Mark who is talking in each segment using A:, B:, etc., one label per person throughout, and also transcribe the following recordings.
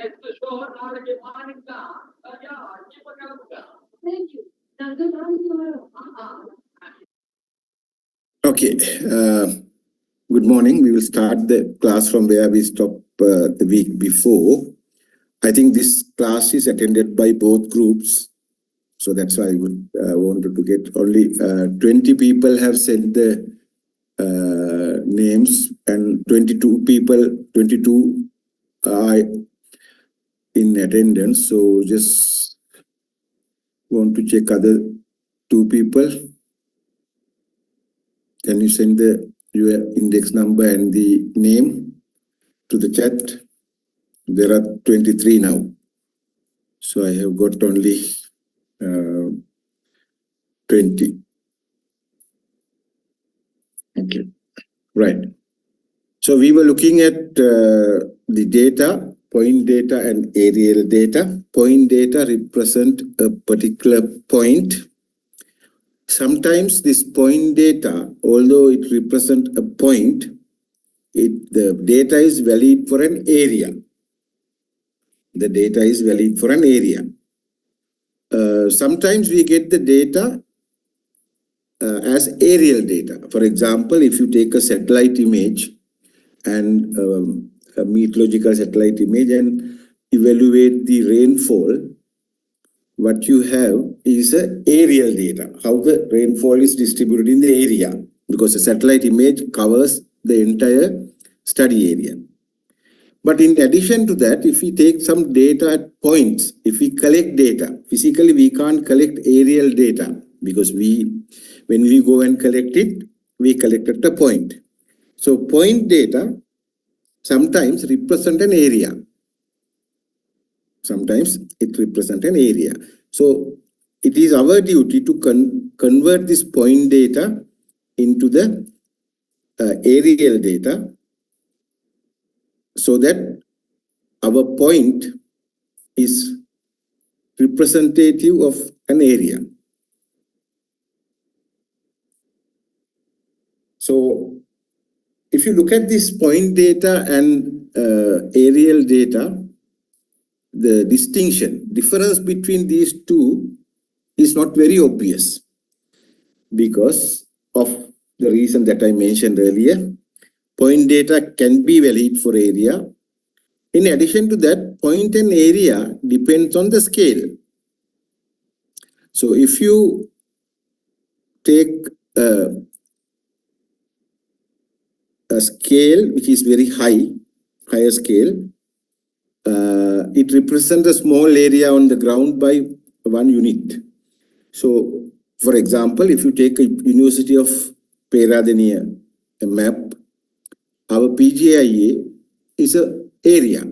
A: Thank you.
B: Okay. Good morning. We will start the class from where we stopped the week before. I think this class is attended by both groups. So that's why I would wanted to get only 20 people have sent the names, and 22 are in attendance. So just want to check other 2 people. Can you send your index number and the name to the chat? There are 23 now. So I have got only 20. Okay, right. So we were looking at the data, point data and aerial data. Point data represent a particular point. Sometimes this point data, although it represents a point, the data is valid for an area. The data is valid for an area. Sometimes we get the data as aerial data. For example, if you take a satellite image and a meteorological satellite image and evaluate the rainfall, what you have is aerial data, how the rainfall is distributed in the area, because a satellite image covers the entire study area. But in addition to that, if we take some data at points, if we collect data, physically we can't collect aerial data, because when we go and collect it, we collect at a point. So point data sometimes represent an area. Sometimes it represents an area. So it is our duty to convert this point data into the aerial data, so that our point is representative of an area. So if you look at this point data and aerial data, the difference between these two is not very obvious, because of the reason that I mentioned earlier. Point data can be valid for area. In addition to that, point and area depends on the scale. So if you take a scale which is very higher scale, it represents a small area on the ground by 1 unit. So, for example, if you take a University of Peradeniya, a map, our PGIA is an area.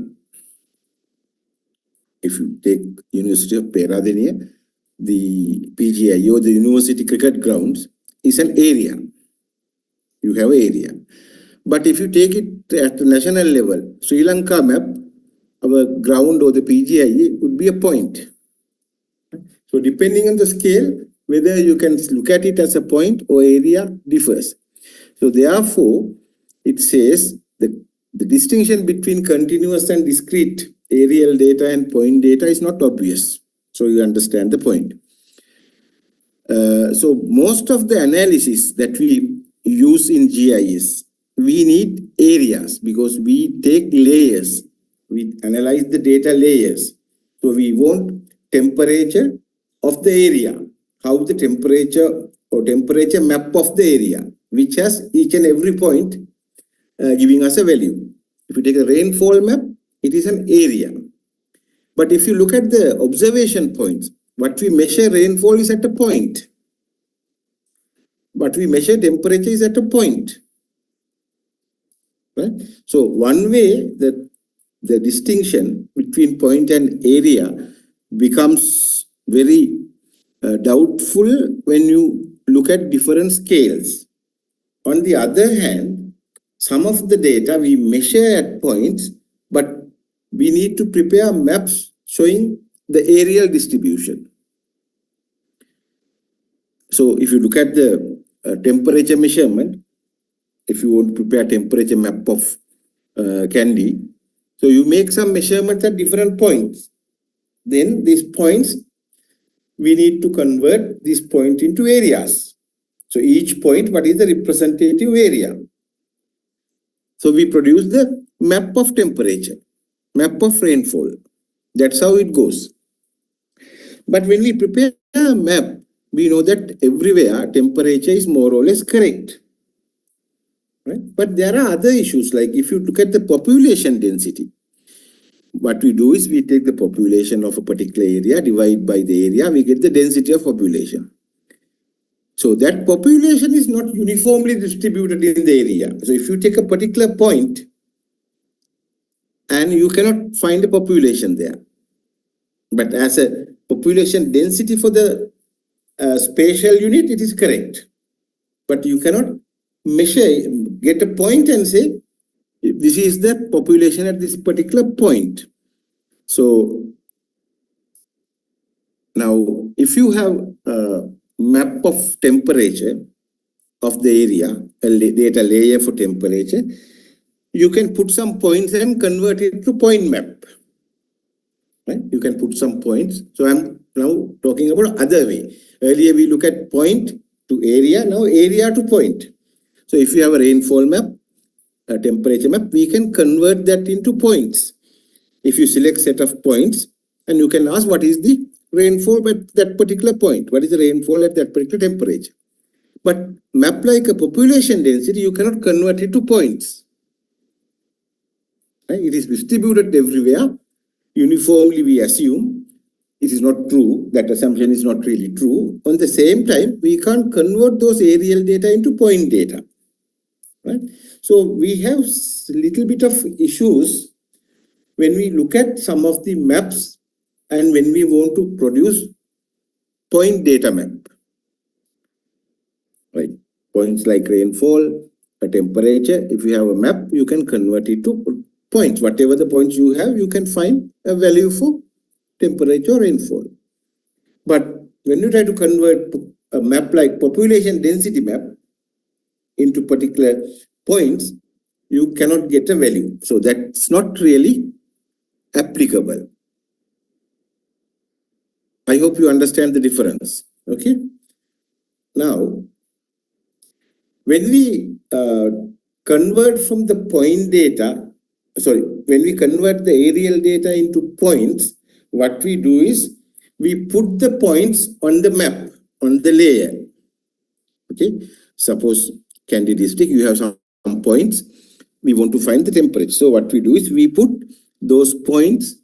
B: If you take University of Peradeniya, the PGIA or the University Cricket Grounds is an area. You have an area. But if you take it at the national level, Sri Lanka map, our ground or the PGIA would be a point. So depending on the scale, whether you can look at it as a point or area differs. So therefore, it says the distinction between continuous and discrete aerial data and point data is not obvious. So you understand the point. So most of the analysis that we use in GIS, we need areas, because we take layers. We analyze the data layers. So we want temperature of the area, how the temperature or temperature map of the area, which has each and every point giving us a value. If you take a rainfall map, it is an area. But if you look at the observation points, what we measure rainfall is at a point. But we measure temperature is at a point. Right? So one way that the distinction between point and area becomes very doubtful when you look at different scales. On the other hand, some of the data we measure at points, but we need to prepare maps showing the aerial distribution. So if you look at the temperature measurement, if you want to prepare temperature map of Kandy, So you make some measurements at different points. Then these points, we need to convert this point into areas. So each point, what is the representative area? So we produce the map of temperature, map of rainfall. That's how it goes. But when we prepare a map, we know that everywhere temperature is more or less correct. Right? But there are other issues, like if you look at the population density, what we do is we take the population of a particular area, divide by the area, we get the density of population. So that population is not uniformly distributed in the area. So if you take a particular point and you cannot find a population there, but as a population density for the spatial unit, it is correct. But you cannot measure, get a point and say, this is the population at this particular point. So now, if you have a map of temperature of the area, a data layer for temperature, you can put some points and convert it to point map. Right? You can put some points. So I'm now talking about other way. Earlier we look at point to area, now area to point. So if you have a rainfall map, a temperature map, we can convert that into points. If you select set of points, and you can ask what is the rainfall at that particular point, what is the rainfall at that particular temperature. But map like a population density, you cannot convert it to points. Right? It is distributed everywhere. Uniformly, we assume it is not true. That assumption is not really true. On the same time, we can't convert those aerial data into point data. Right? So we have a little bit of issues when we look at some of the maps and when we want to produce point data map. Right? Points like rainfall, a temperature, if you have a map, you can convert it to points. Whatever the points you have, you can find a value for temperature or rainfall. But when you try to convert a map like population density map into particular points, you cannot get a value. So that's not really applicable. I hope you understand the difference. Okay. Now, when we convert from the point data, when we convert the aerial data into points, what we do is we put the points on the map, on the layer. Okay, suppose Kandy district, you have some points, we want to find the temperature. So what we do is we put those points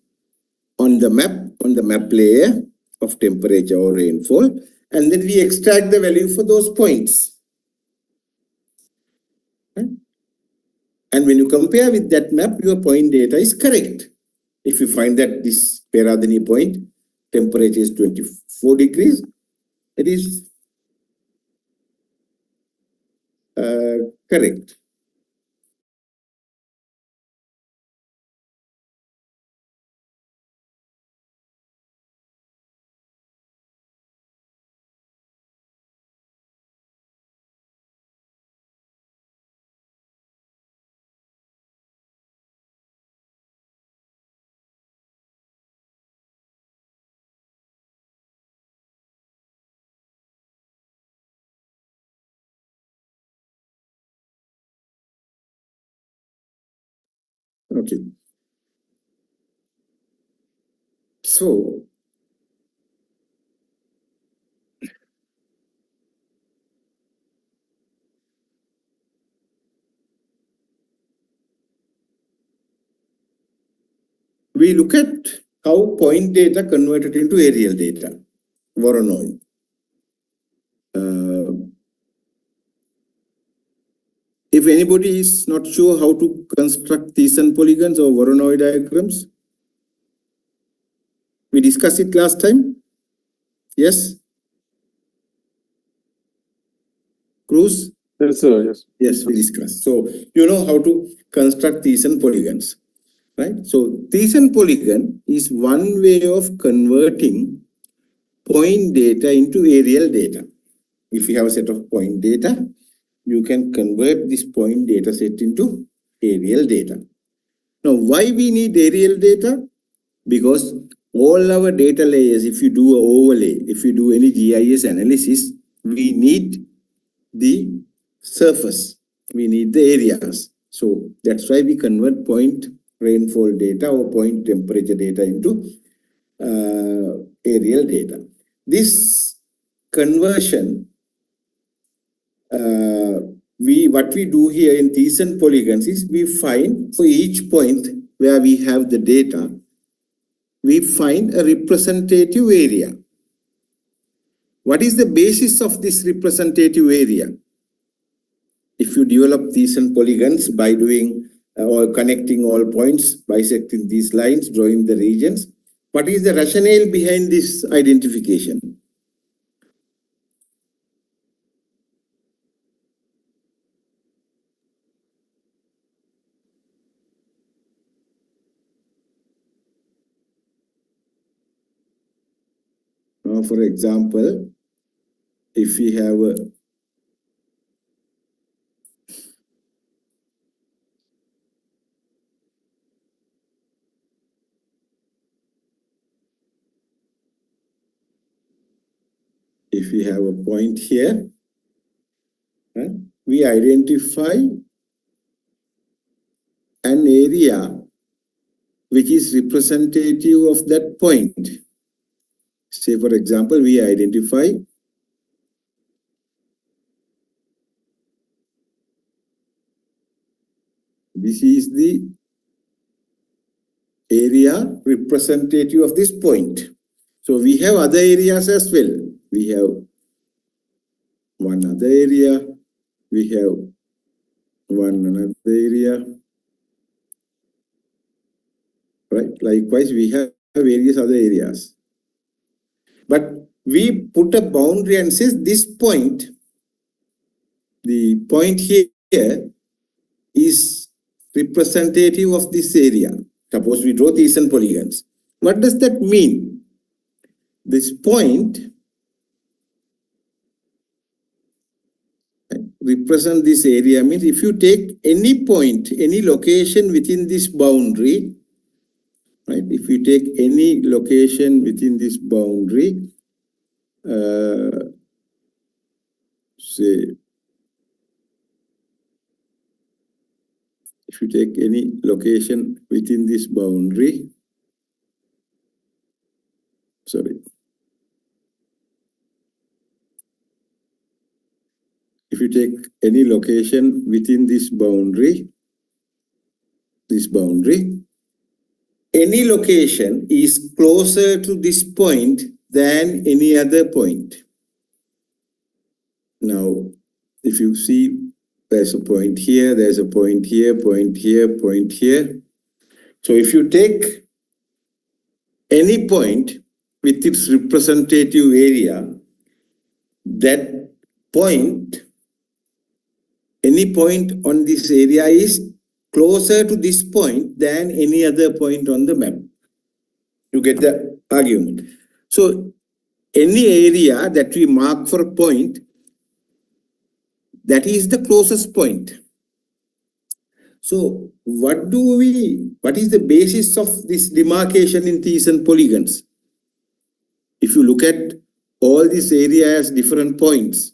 B: on the map layer of temperature or rainfall, and then we extract the value for those points. And when you compare with that map, your point data is correct. If you find that this Peradhani point, temperature is 24 degrees, it is correct. Okay. So, we look at how point data converted into aerial data, Voronoi. If anybody is not sure how to construct Thiessen polygons or Voronoi diagrams, we discussed it last time. Yes? Cruz?
C: Yes, sir. Yes.
B: Yes, we discussed. So you know how to construct Thiessen polygons, right? So Thiessen polygon is one way of converting point data into aerial data. If you have a set of point data, you can convert this point data set into aerial data. Now, why we need aerial data? Because all our data layers, if you do an overlay, if you do any GIS analysis, we need the surface, we need the areas. So that's why we convert point rainfall data or point temperature data into aerial data. This conversion, what we do here in these and polygons is we find for each point where we have the data, we find a representative area. What is the basis of this representative area? If you develop these and polygons by doing or connecting all points, bisecting these lines, drawing the regions, what is the rationale behind this identification? For example, if we have a point here, right, we identify an area which is representative of that point. Say, for example, we identify this is the area representative of this point. So we have other areas as well. We have one other area, we have one another area, right? Likewise, we have various other areas. But we put a boundary and says this point, the point here is representative of this area. Suppose we draw these and polygons. What does that mean? This point represent this area means if you take any point, any location within this boundary, right? If you take any location within this boundary, say, if you take any location within this boundary, sorry. If you take any location within this boundary, any location is closer to this point than any other point. Now, if you see, there's a point here, there's a point here, point here, point here. So if you take any point with its representative area, that point, any point on this area is closer to this point than any other point on the map. You get the argument. So any area that we mark for a point, that is the closest point. So what is the basis of this demarcation in these and polygons? If you look at all these areas, different points,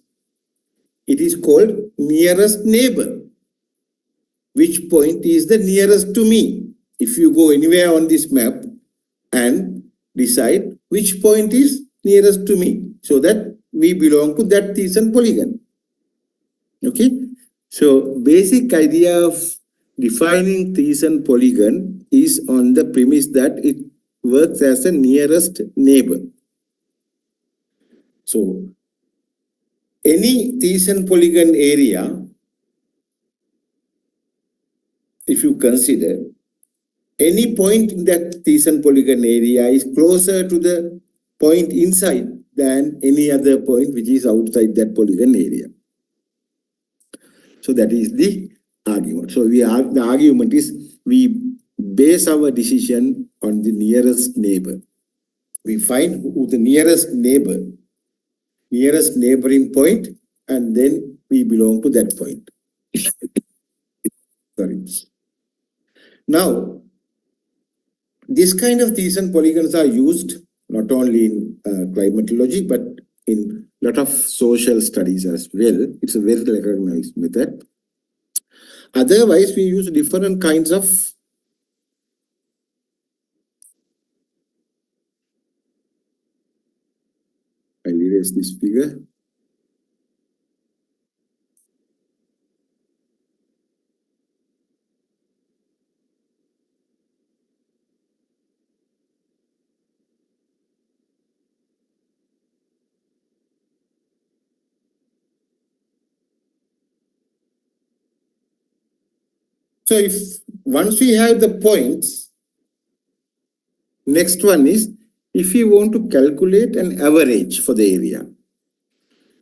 B: it is called nearest neighbor. Which point is the nearest to me? If you go anywhere on this map and decide which point is nearest to me, so that we belong to that Thyssen polygon. Okay, so basic idea of defining Thyssen polygon is on the premise that it works as a nearest neighbor. So any Thyssen polygon area, if you consider, any point in that Thyssen polygon area is closer to the point inside than any other point which is outside that polygon area. So that is the argument. So the argument is we base our decision on the nearest neighbor. We find who the nearest neighboring point, and then we belong to that point. Sorry. Now, this kind of Thiessen polygons are used not only in climatology but in a lot of social studies as well. It's a very recognized method. Otherwise, we use different kinds of I'll erase this figure. So if once we have the points, next one is if we want to calculate an average for the area.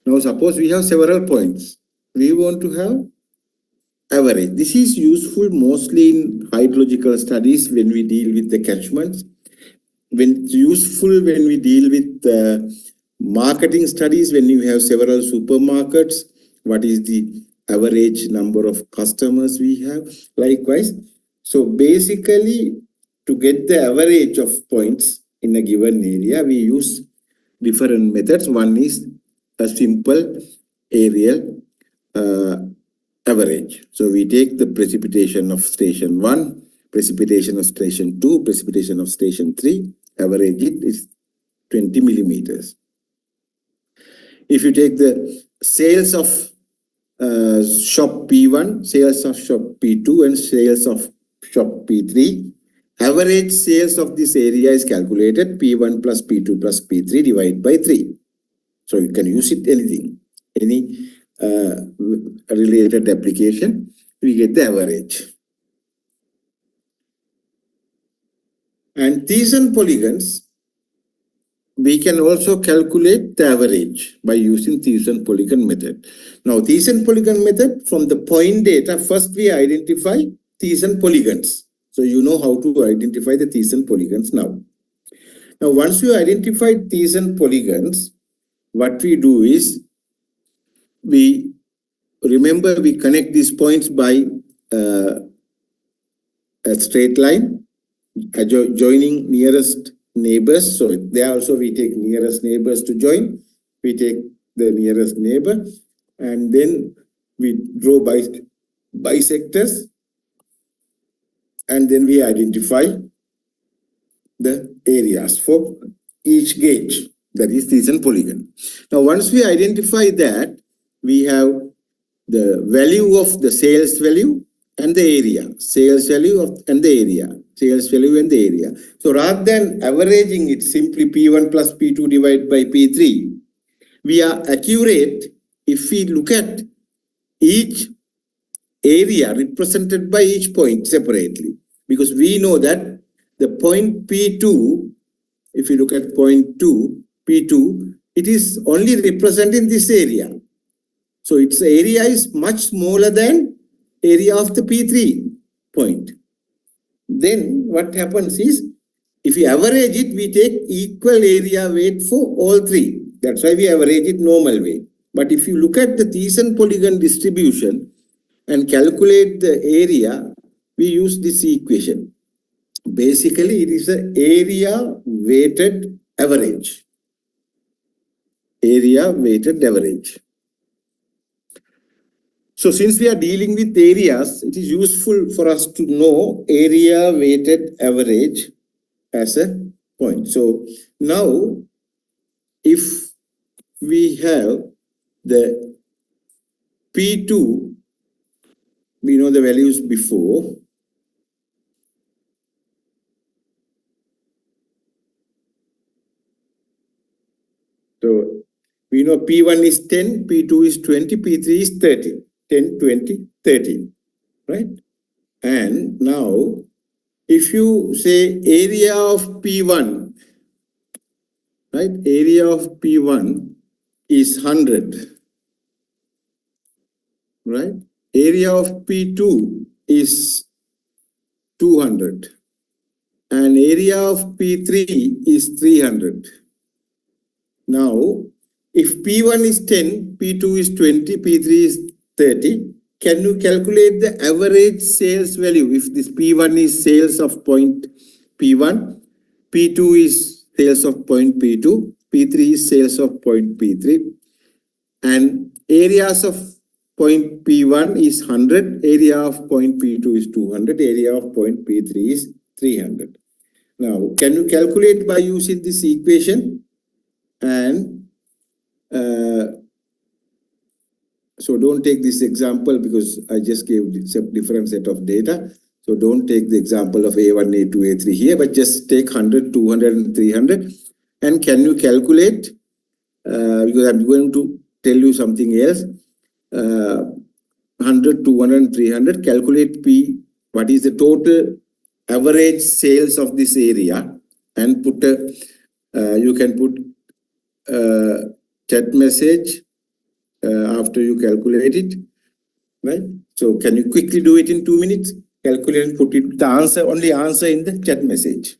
B: Now suppose we have several points. We want to have average. This is useful mostly in hydrological studies when we deal with the catchments. When it's useful when we deal with marketing studies, when you have several supermarkets, what is the average number of customers we have? Likewise, so basically to get the average of points in a given area, we use different methods. One is a simple aerial average. So we take the precipitation of station 1, precipitation of station 2, precipitation of station 3, average it is 20 millimeters. If you take the sales of shop P1, sales of shop P2 and sales of shop P3, average sales of this area is calculated P1 plus P2 plus P3 divided by 3. So you can use it anything, any related application, we get the average. And Thiessen polygons, we can also calculate the average by using Thiessen polygon method. Now, Thiessen polygon method, from the point data, first we identify Thiessen polygons. So you know how to identify the Thiessen polygons now. Now, once you identify Thiessen polygons, what we do is we connect these points by a straight line, joining nearest neighbors. So there also we take nearest neighbors to join. We take the nearest neighbor and then we draw bisectors and then we identify the areas for each gauge, that is Thiessen polygon. Now once we identify that, we have the value of the sales value and the area, sales value and the area, sales value and the area. So rather than averaging it simply P1 plus P2 divided by P3, we are accurate if we look at each area represented by each point separately, because we know that the point P2, if you look at point 2, P2, it is only representing this area. So its area is much smaller than area of the P3 point. Then what happens is, if we average it, we take equal area weight for all three. That's why we average it normal way. But if you look at the Thiessen polygon distribution and calculate the area, we use this equation. Basically, it is an area weighted average. Area weighted average. So since we are dealing with areas, it is useful for us to know area weighted average as a point. So now, if we have the P2, we know the values before. So we know P1 is 10, P2 is 20, P3 is 30. 10, 20, 30, right? And now, if you say area of P1, right? Area of P1 is 100, right? Area of P2 is 200 and area of P3 is 300. Now, if P1 is 10, P2 is 20, P3 is 30, can you calculate the average sales value? If this P1 is sales of point P1, P2 is sales of point P2, P3 is sales of point P3, and areas of point P1 is 100, area of point P2 is 200, area of point P3 is 300. Now, can you calculate by using this equation? And so don't take this example because I just gave a different set of data. So don't take the example of A1, A2, A3 here, but just take 100, 200, and 300. And can you calculate, because I'm going to tell you something else, 100, 200, and 300, calculate P, what is the total average sales of this area, and put a, you can put chat message after you calculate it, right? So can you quickly do it in 2 minutes? Calculate and put it, the answer, only answer in the chat message.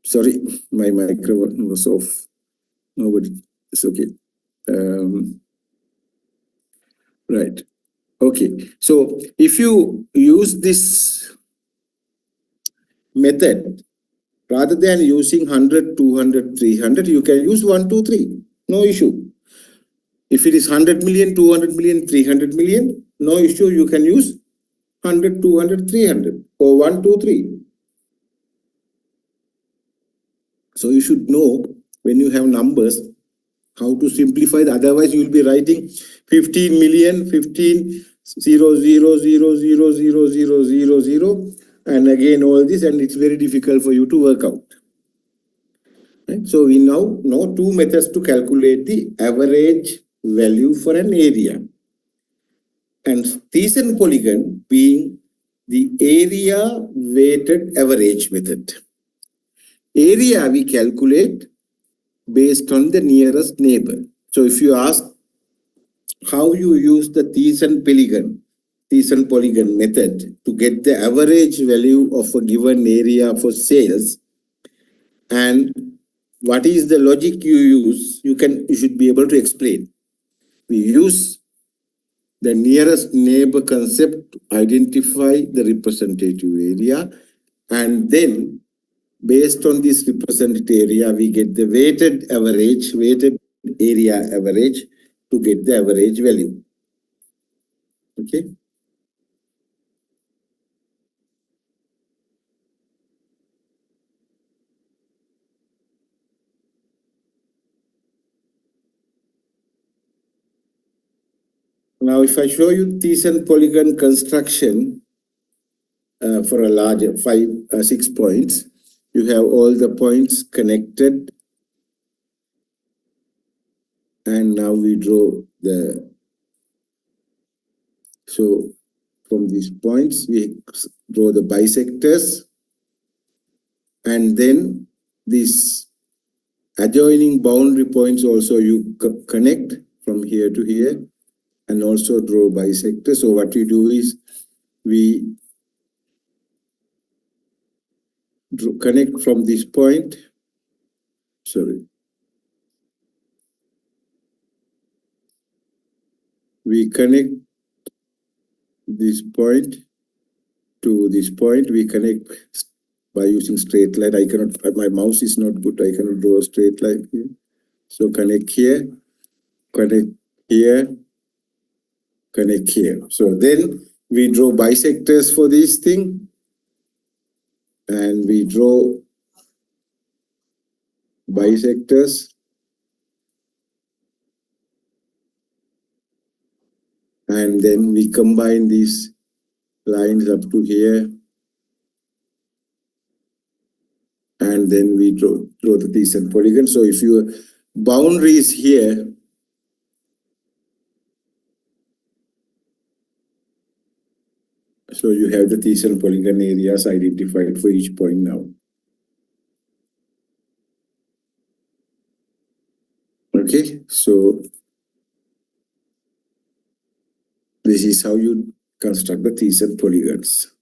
B: Sorry, my microphone was off. Nobody, it's okay. Right. Okay. So if you use this method, rather than using 100, 200, 300, you can use 1, 2, 3. No issue. If it is 100 million, 200 million, 300 million, no issue. You can use 100, 200, 300 or 1, 2, 3. So you should know when you have numbers how to simplify. Otherwise, you will be writing 15 million, 15, 0, 0, 0, 0, 0, 0, 0, 0, and again all this, and it's very difficult for you to work out. Right? So we now know two methods to calculate the average value for an area. And Thiessen polygon being the area weighted average method. Area we calculate based on the nearest neighbor. So if you ask how you use the Thiessen polygon method to get the average value of a given area for sales, and what is the logic you use, you should be able to explain. We use the nearest neighbor concept to identify the representative area, and then based on this represented area, we get the weighted area average to get the average value. Okay. Now, if I show you Thiessen polygon construction for a larger 6 points, you have all the points connected, and now we draw the. So from these points, we draw the bisectors, and then these adjoining boundary points also you connect from here to here, and also draw bisectors. So what we do is we connect from this point. Sorry. We connect this point to this point. We connect by using straight line. I cannot, my mouse is not good. I cannot draw a straight line here. So connect here, connect here, connect here. So then we draw bisectors for this thing, and we draw bisectors, and then we combine these lines up to here, and then we draw the Thiessen polygon. So if your boundary is here, so you have the Thiessen polygon areas identified for each point now. Okay, so this is how you construct the Thiessen polygons.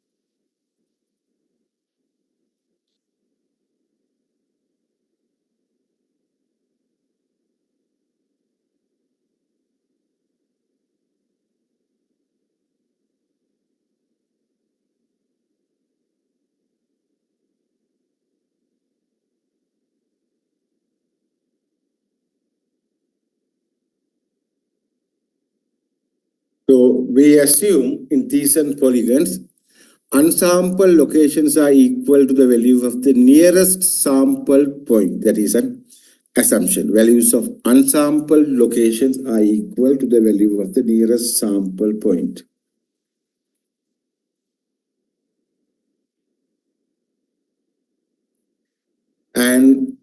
B: So we assume in Thiessen polygons, unsampled locations are equal to the value of the nearest sample point. That is an assumption. Values of unsampled locations are equal to the value of the nearest sample point. And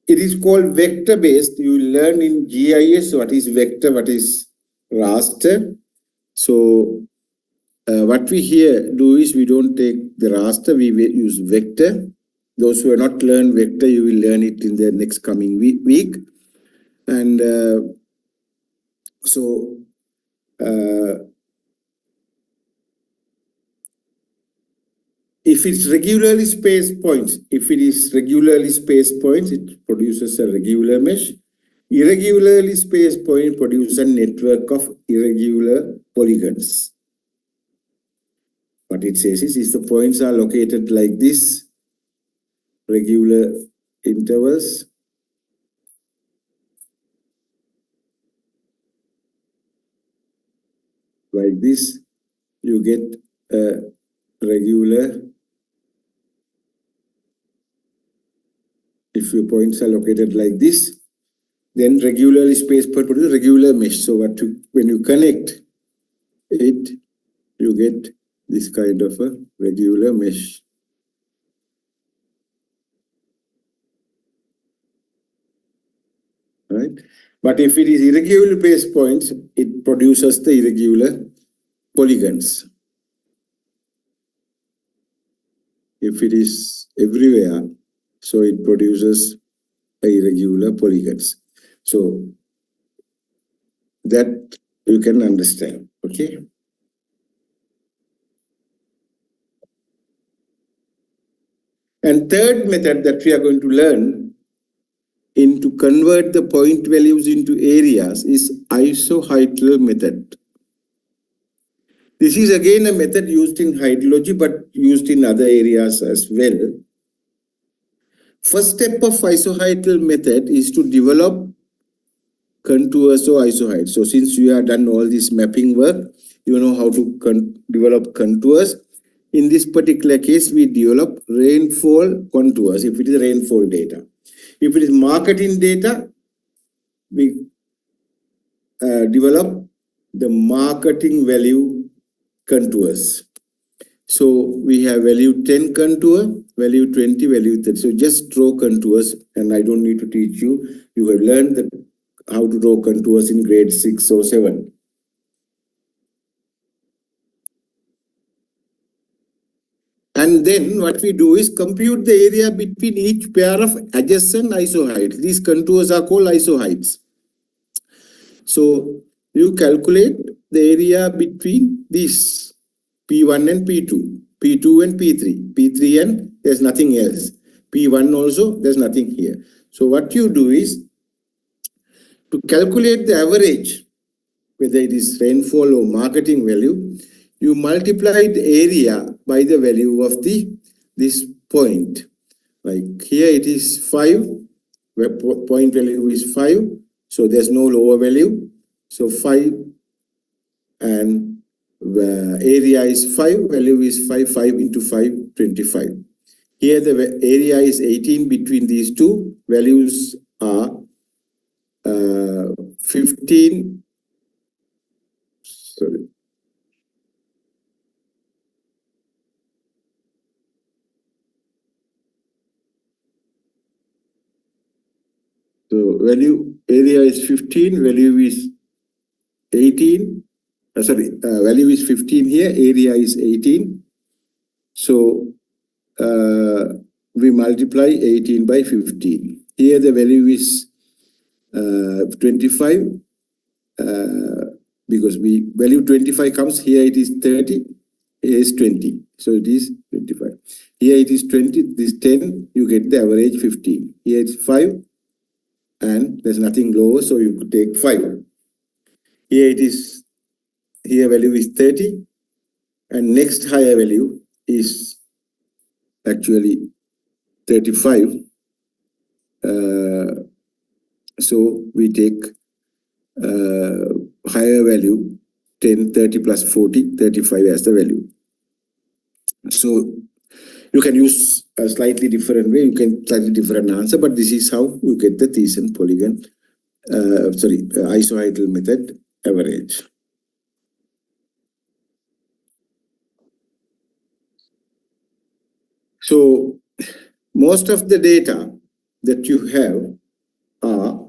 B: it is called vector based. You learn in GIS what is vector, what is raster. So what we here do is we don't take the raster, we use vector. Those who have not learned vector, you will learn it in the next coming week. And so if it's regularly spaced points, if it is regularly spaced points, it produces a regular mesh. Irregularly spaced point produces a network of irregular polygons. What it says is the points are located like this, regular intervals, like this, you get a regular. If your points are located like this, then regularly spaced point produces a regular mesh. So when you connect it, you get this kind of a regular mesh. Right? But if it is irregular spaced points, it produces the irregular polygons. If it is everywhere, so it produces irregular polygons. So that you can understand. Okay. And third method that we are going to learn to convert the point values into areas is isohydral method. This is again a method used in hydrology but used in other areas as well. First step of isohydral method is to develop contours or isohydrates. So since you have done all this mapping work, you know how to develop contours. In this particular case, we develop rainfall contours if it is rainfall data. If it is marketing data, we develop the marketing value contours. So we have value 10 contour, value 20, value 30. So just draw contours, and I don't need to teach you. You have learned how to draw contours in grade 6 or 7. And then what we do is compute the area between each pair of adjacent isohydrates. These contours are called isohydrates. So you calculate the area between these P1 and P2, P2 and P3, P3 and there's nothing else. P1 also, there's nothing here. So what you do is to calculate the average, whether it is rainfall or marketing value, you multiply the area by the value of this point. Like here it is 5, where point value is 5, so there's no lower value. So 5 and area is 5, value is 5, 5 into 5, 25. Here the area is 18 between these two, values are 15, sorry. So value area is 15, value is 18. Value is 15 here, area is 18. So we multiply 18 by 15. Here the value is 25 because value 25 comes here, it is 30, here is 20. So it is 25. Here it is 20, this 10, you get the average 15. Here it's 5 and there's nothing lower, so you could take 5. Here value is 30 and next higher value is actually 35. So we take higher value 10, 30 plus 40, 35 as the value. So you can use a slightly different way, you can slightly different answer, but this is how you get the Thiessen polygon, isohydral method average. So most of the data that you have are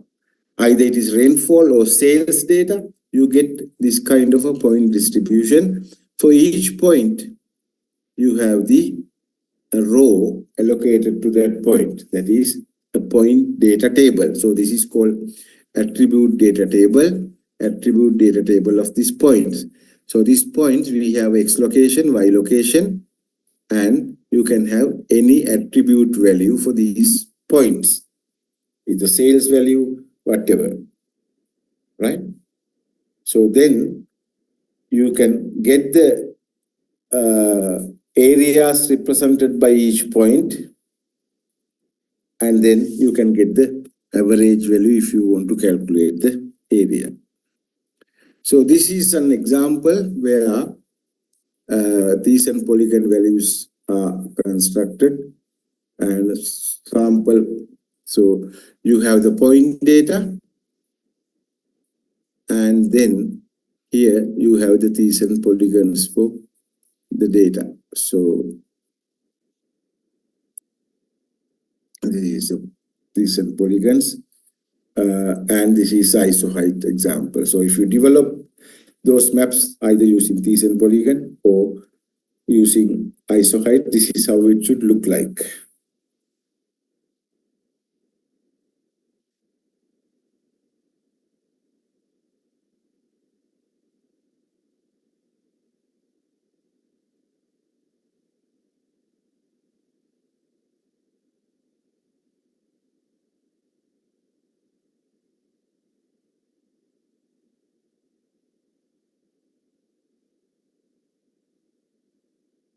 B: either it is rainfall or sales data. You get this kind of a point distribution. For each point, you have a row allocated to that point. That is a point data table. So this is called attribute data table of these points. So these points, we have X location, Y location, and you can have any attribute value for these points, either sales value, whatever, right? So then you can get the areas represented by each point, and then you can get the average value if you want to calculate the area. So this is an example where these and polygon values are constructed and sample. So you have the point data, and then here you have the these and polygons for the data. So this is these and polygons, and this is iso height example. So if you develop those maps either using these and polygon or using iso height, this is how it should look like.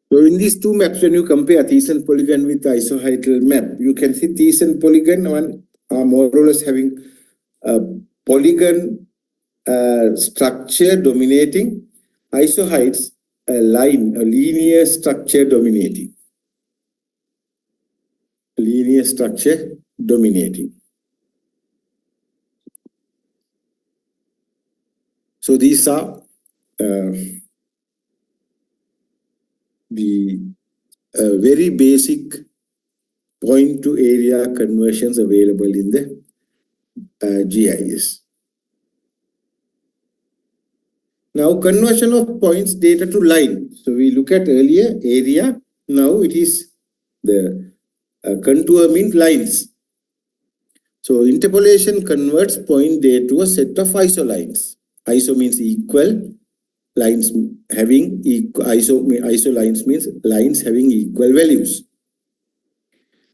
B: So in these two maps, when you compare Thiessen polygon with isohedral map, you can see Thiessen polygon one are more or less having a polygon structure dominating, isoheids a line, a linear structure dominating. Linear structure dominating. So these are the very basic point to area conversions available in the GIS. Now conversion of points data to line. So we look at earlier area. Now it is the contour means lines. So interpolation converts point data to a set of isolines. Iso means equal. Lines having equal. Iso lines means lines having equal values.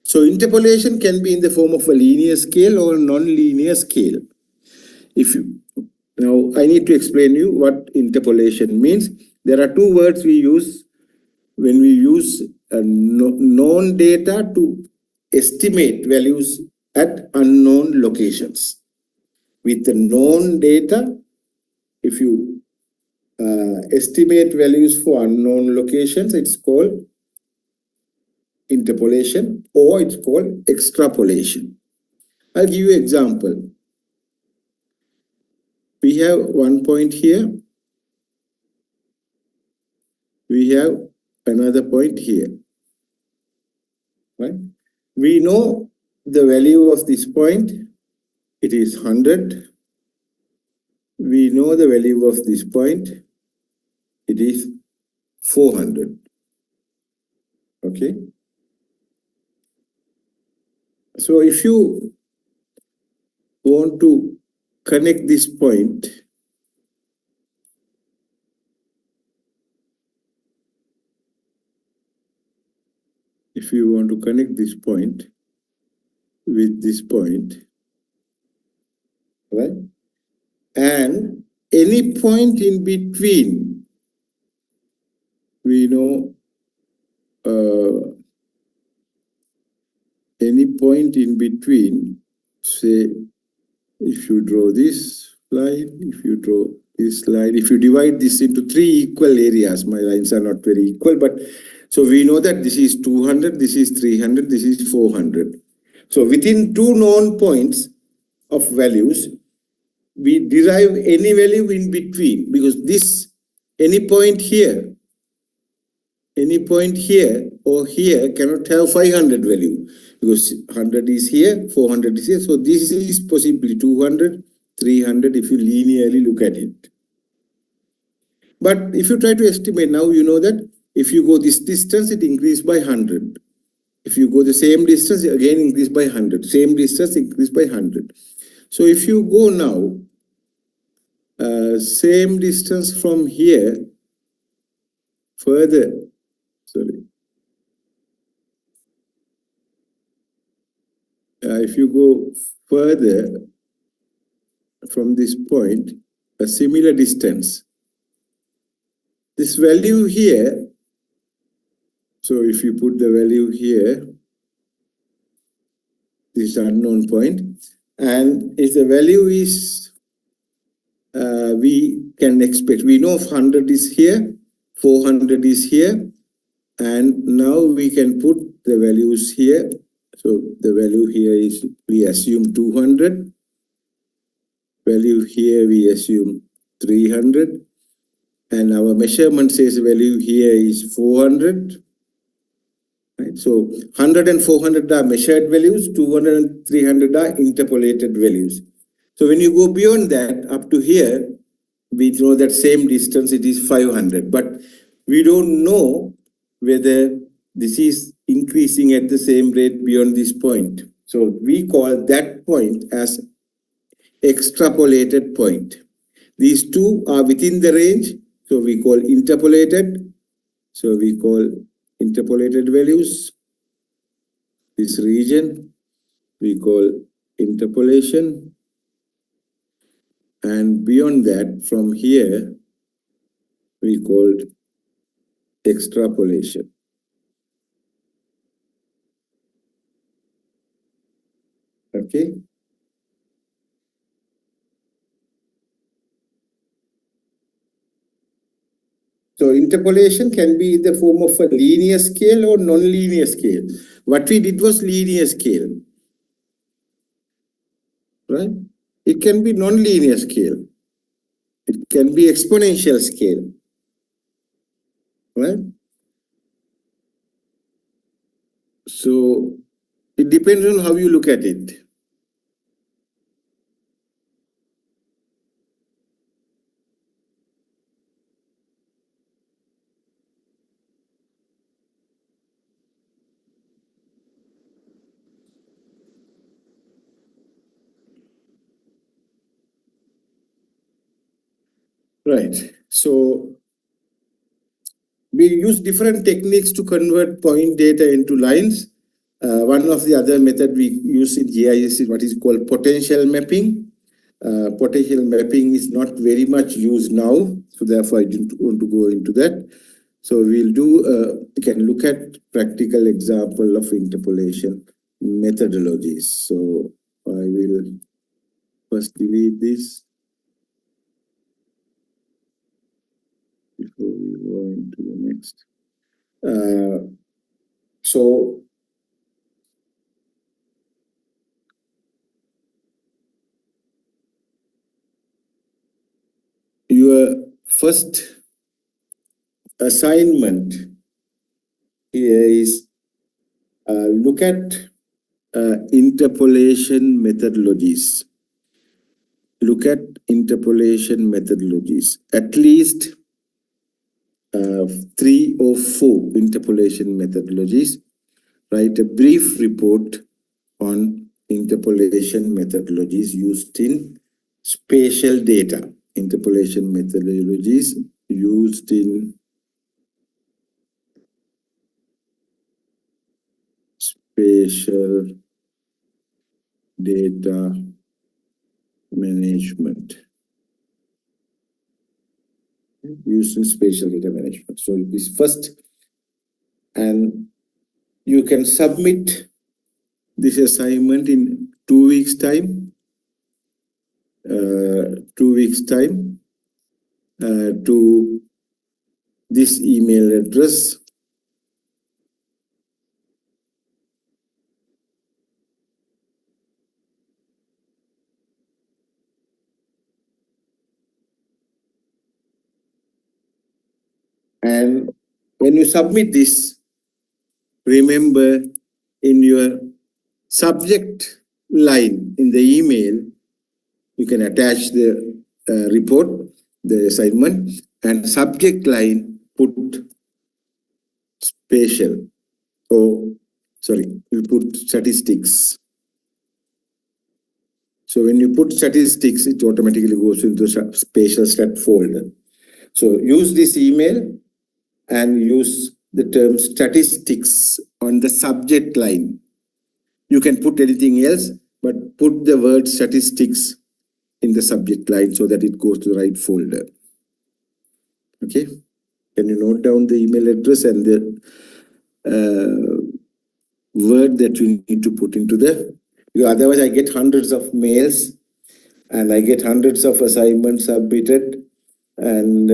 B: So interpolation can be in the form of a linear scale or a non-linear scale. Now I need to explain you what interpolation means. There are two words we use when we use known data to estimate values at unknown locations. With the known data, if you estimate values for unknown locations, it's called interpolation or it's called extrapolation. I'll give you an example. We have one point here. We have another point here. Right? We know the value of this point. It is 100. We know the value of this point. It is 400. Okay. So if you want to connect this point, with this point, right? And any point in between, we know any point in between, say, if you draw this line, if you draw this line, if you divide this into three equal areas, my lines are not very equal, but so we know that this is 200, this is 300, this is 400. So within two known points of values, we derive any value in between, because this, any point here or here cannot have 500 value, because 100 is here, 400 is here. So this is possibly 200, 300 if you linearly look at it. But if you try to estimate, now you know that if you go this distance, it increased by 100. If you go the same distance, again increase by 100. Same distance, increase by 100. So if you go now, same distance from here, further, sorry. if you go further from this point, a similar distance, this value here, so if you put the value here, this unknown point, and if the value is, we can expect, we know 100 is here, 400 is here, and now we can put the values here. So the value here is, we assume 200, value here we assume 300, and our measurement says value here is 400. Right? So 100 and 400 are measured values, 200 and 300 are interpolated values. So when you go beyond that, up to here, we know that same distance, it is 500. But we don't know whether this is increasing at the same rate beyond this point. So we call that point as extrapolated point. These two are within the range, so we call interpolated. So we call interpolated values. This region we call interpolation, and beyond that, from here, we called extrapolation. Okay. So interpolation can be in the form of a linear scale or non-linear scale. What we did was linear scale, right? It can be non-linear scale. It can be exponential scale, right? So it depends on how you look at it. Right. So we use different techniques to convert point data into lines. One of the other method we use in GIS is what is called potential mapping. Potential mapping is not very much used now, so therefore I didn't want to go into that. So we'll do, we can look at practical example of interpolation methodologies. So I will first delete this before we go into the next. So your first assignment here is look at interpolation methodologies. Look at interpolation methodologies. At least 3 or 4 interpolation methodologies. Write a brief report on interpolation methodologies used in spatial data. Interpolation methodologies used in spatial data management. Used in spatial data management. So this first, and you can submit this assignment in 2 weeks time. 2 weeks time to this email address. And when you submit this, remember in your subject line in the email, you can attach the report, the assignment, and subject line put spatial, or sorry, you put statistics. So when you put statistics, it automatically goes into spatial stat folder. So use this email and use the term statistics on the subject line. You can put anything else, but put the word statistics in the subject line so that it goes to the right folder. Okay. Can you note down the email address and the word that you need to put into the, because otherwise I get hundreds of mails and I get hundreds of assignments submitted, and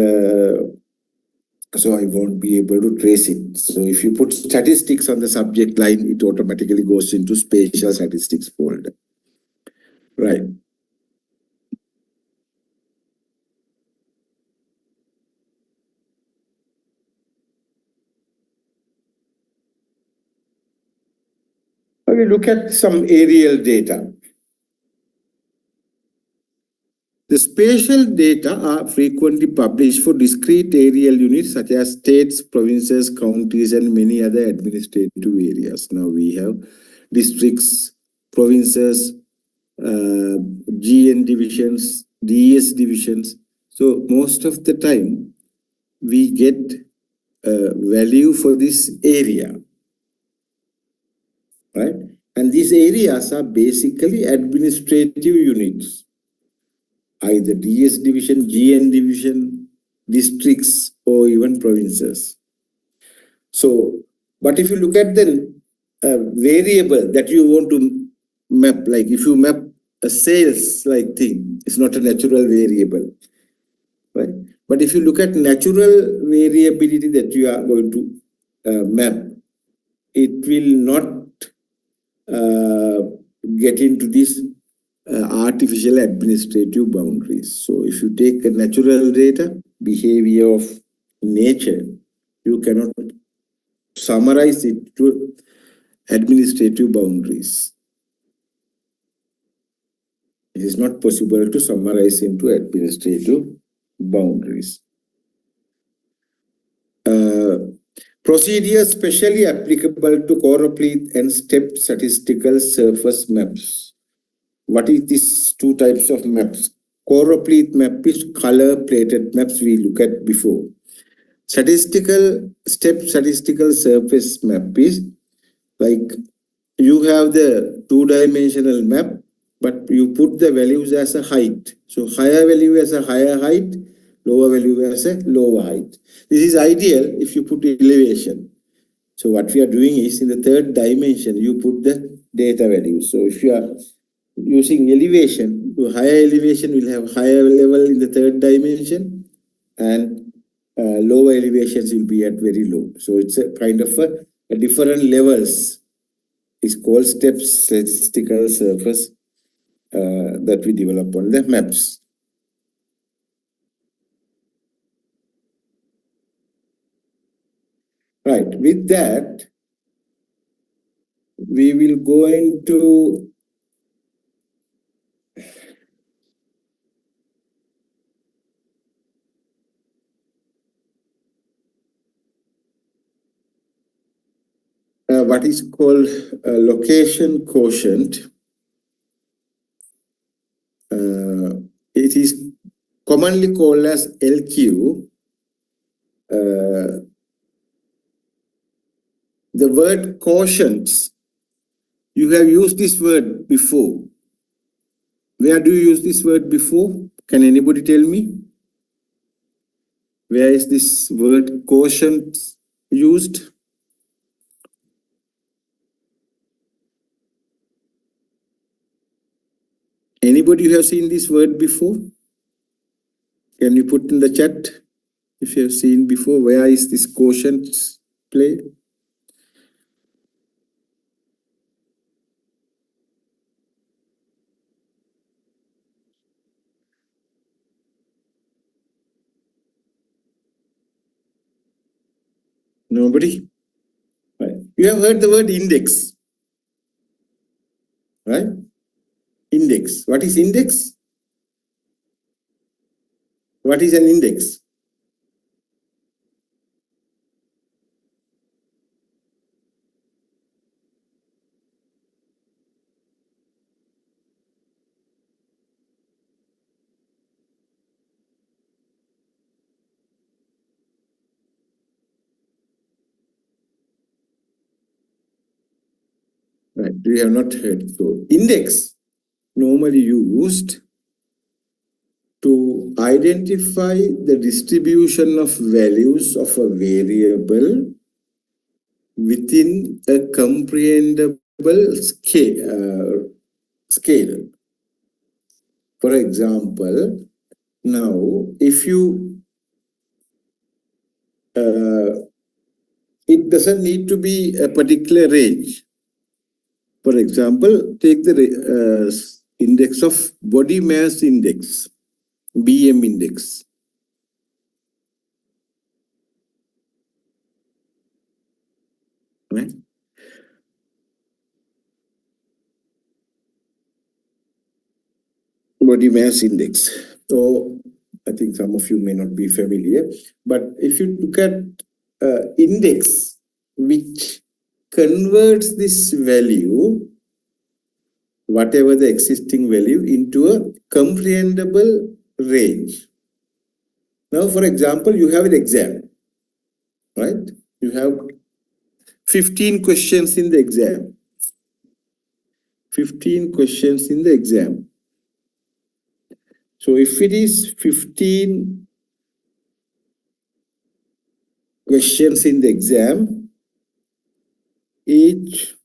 B: so I won't be able to trace it. So if you put statistics on the subject line, it automatically goes into Spacial Statistics folder. Right. Okay, look at some aerial data. The spatial data are frequently published for discrete aerial units such as states, provinces, counties, and many other administrative areas. Now we have districts, provinces, GN divisions, DS divisions. So most of the time we get a value for this area, right? And these areas are basically administrative units, either DS division, GN division, districts, or even provinces. So, but if you look at the variable that you want to map, like if you map a sales like thing, it's not a natural variable, right? But if you look at natural variability that you are going to map, it will not get into these artificial administrative boundaries. So if you take a natural data, behavior of nature, you cannot summarize it to administrative boundaries. It is not possible to summarize into administrative boundaries. Procedures specially applicable to choropleth and step statistical surface maps. What is these two types of maps? Choropleth map is color plated maps we look at before. Statistical surface map is like you have the two-dimensional map, but you put the values as a height. So higher value as a higher height, lower value as a lower height. This is ideal if you put elevation. So what we are doing is in the third dimension, you put the data values. So if you are using elevation, your higher elevation will have higher level in the third dimension, and lower elevations will be at very low. So it's a kind of a different levels. It's called step statistical surface that we develop on the maps. Right. With that, we will go into what is called location quotient. It is commonly called as LQ. The word quotients, you have used this word before. Where do you use this word before? Can anybody tell me? Where is this word quotient used? Anybody who have seen this word before? Can you put in the chat if you have seen before? Where is this quotient play? Nobody? Right. You have heard the word index, right? Index. What is index? What is an index? Right, we have not heard. So index normally used to identify the distribution of values of a variable within a comprehensible scale. For example, now if you it doesn't need to be a particular range. For example, take the index of body mass index, BM index. Right? Body mass index. So I think some of you may not be familiar, but if you look at index which converts this value, whatever the existing value, into a comprehensible range. Now, for example, you have an exam, right? You have 15 questions in the exam. 15 questions in the exam. So if it is 15 questions in the exam, each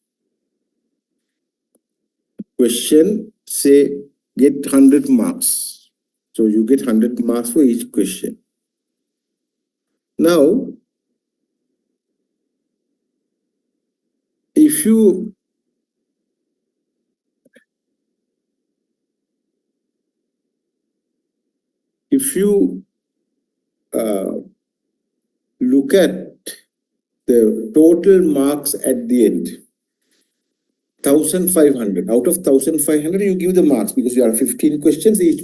B: question, say, get 100 marks. So you get 100 marks for each question. Now, if you look at the total marks at the end, 1,500. Out of 1,500, you give the marks because you have 15 questions. Each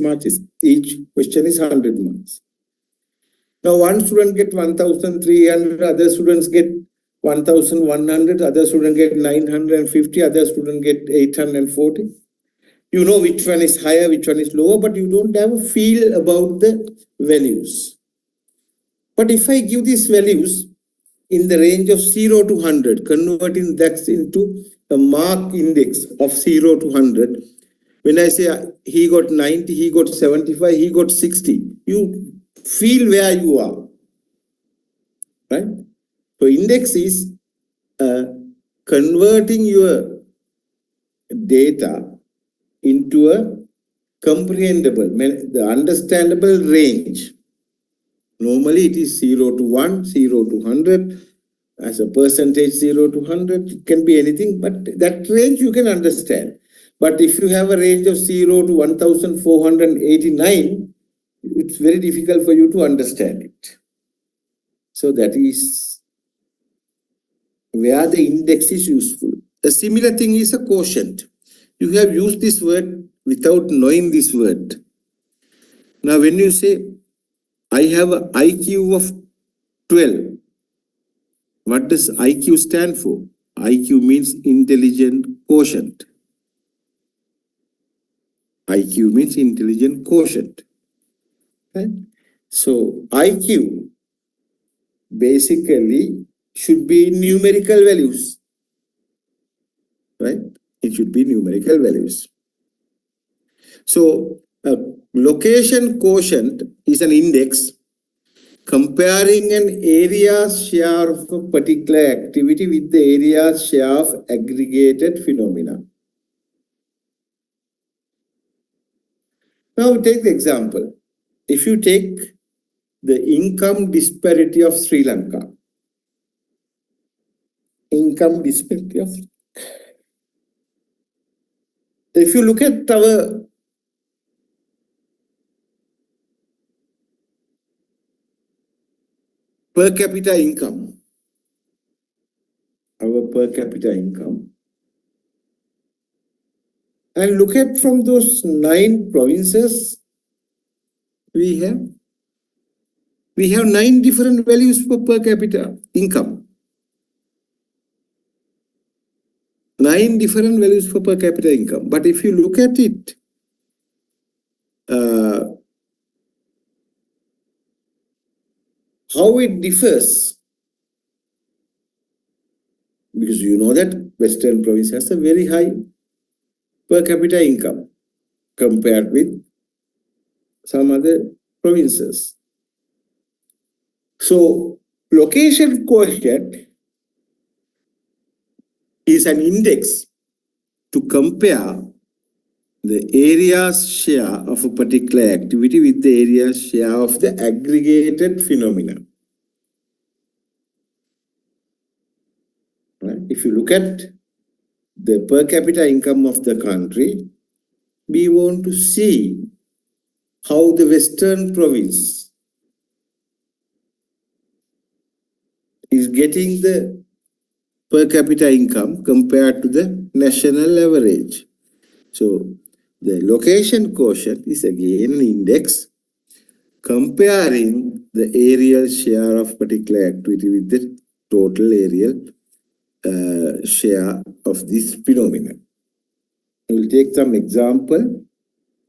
B: question is 100 marks. Now, one student get 1,300, other students get 1,100, other student get 950, other student get 840. You know which one is higher, which one is lower, but you don't have a feel about the values. But if I give these values in the range of 0 to 100, converting that into a mark index of 0 to 100, when I say he got 90, he got 75, he got 60, you feel where you are, right? So index is converting your data into a comprehensible, the understandable range. Normally it is 0 to 1, 0 to 100. As a percentage, 0 to 100, it can be anything, but that range you can understand. But if you have a range of 0 to 1,489, it's very difficult for you to understand it. So that is where the index is useful. A similar thing is a quotient. You have used this word without knowing this word. Now, when you say, I have an IQ of 12, what does IQ stand for? IQ means intelligent quotient. IQ means intelligent quotient. Right? So IQ basically should be numerical values. Right? It should be numerical values. So a location quotient is an index comparing an area's share of a particular activity with the area's share of aggregated phenomena. Now take the example. If you take the income disparity of Sri Lanka, if you look at our per capita income, and look at from those 9 provinces, we have 9 different values for per capita income. 9 different values for per capita income. But if you look at it, how it differs, because you know that Western province has a very high per capita income compared with some other provinces. So, location quotient is an index to compare the area's share of a particular activity with the area's share of the aggregated phenomena. Right? If you look at the per capita income of the country, we want to see how the Western province is getting the per capita income compared to the national average. So the location quotient is again an index comparing the areal share of particular activity with the total areal share of this phenomenon. We'll take some example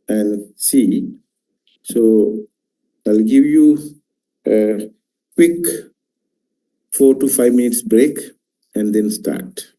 B: and see. So I'll give you a quick 4 to 5 minutes break and then start.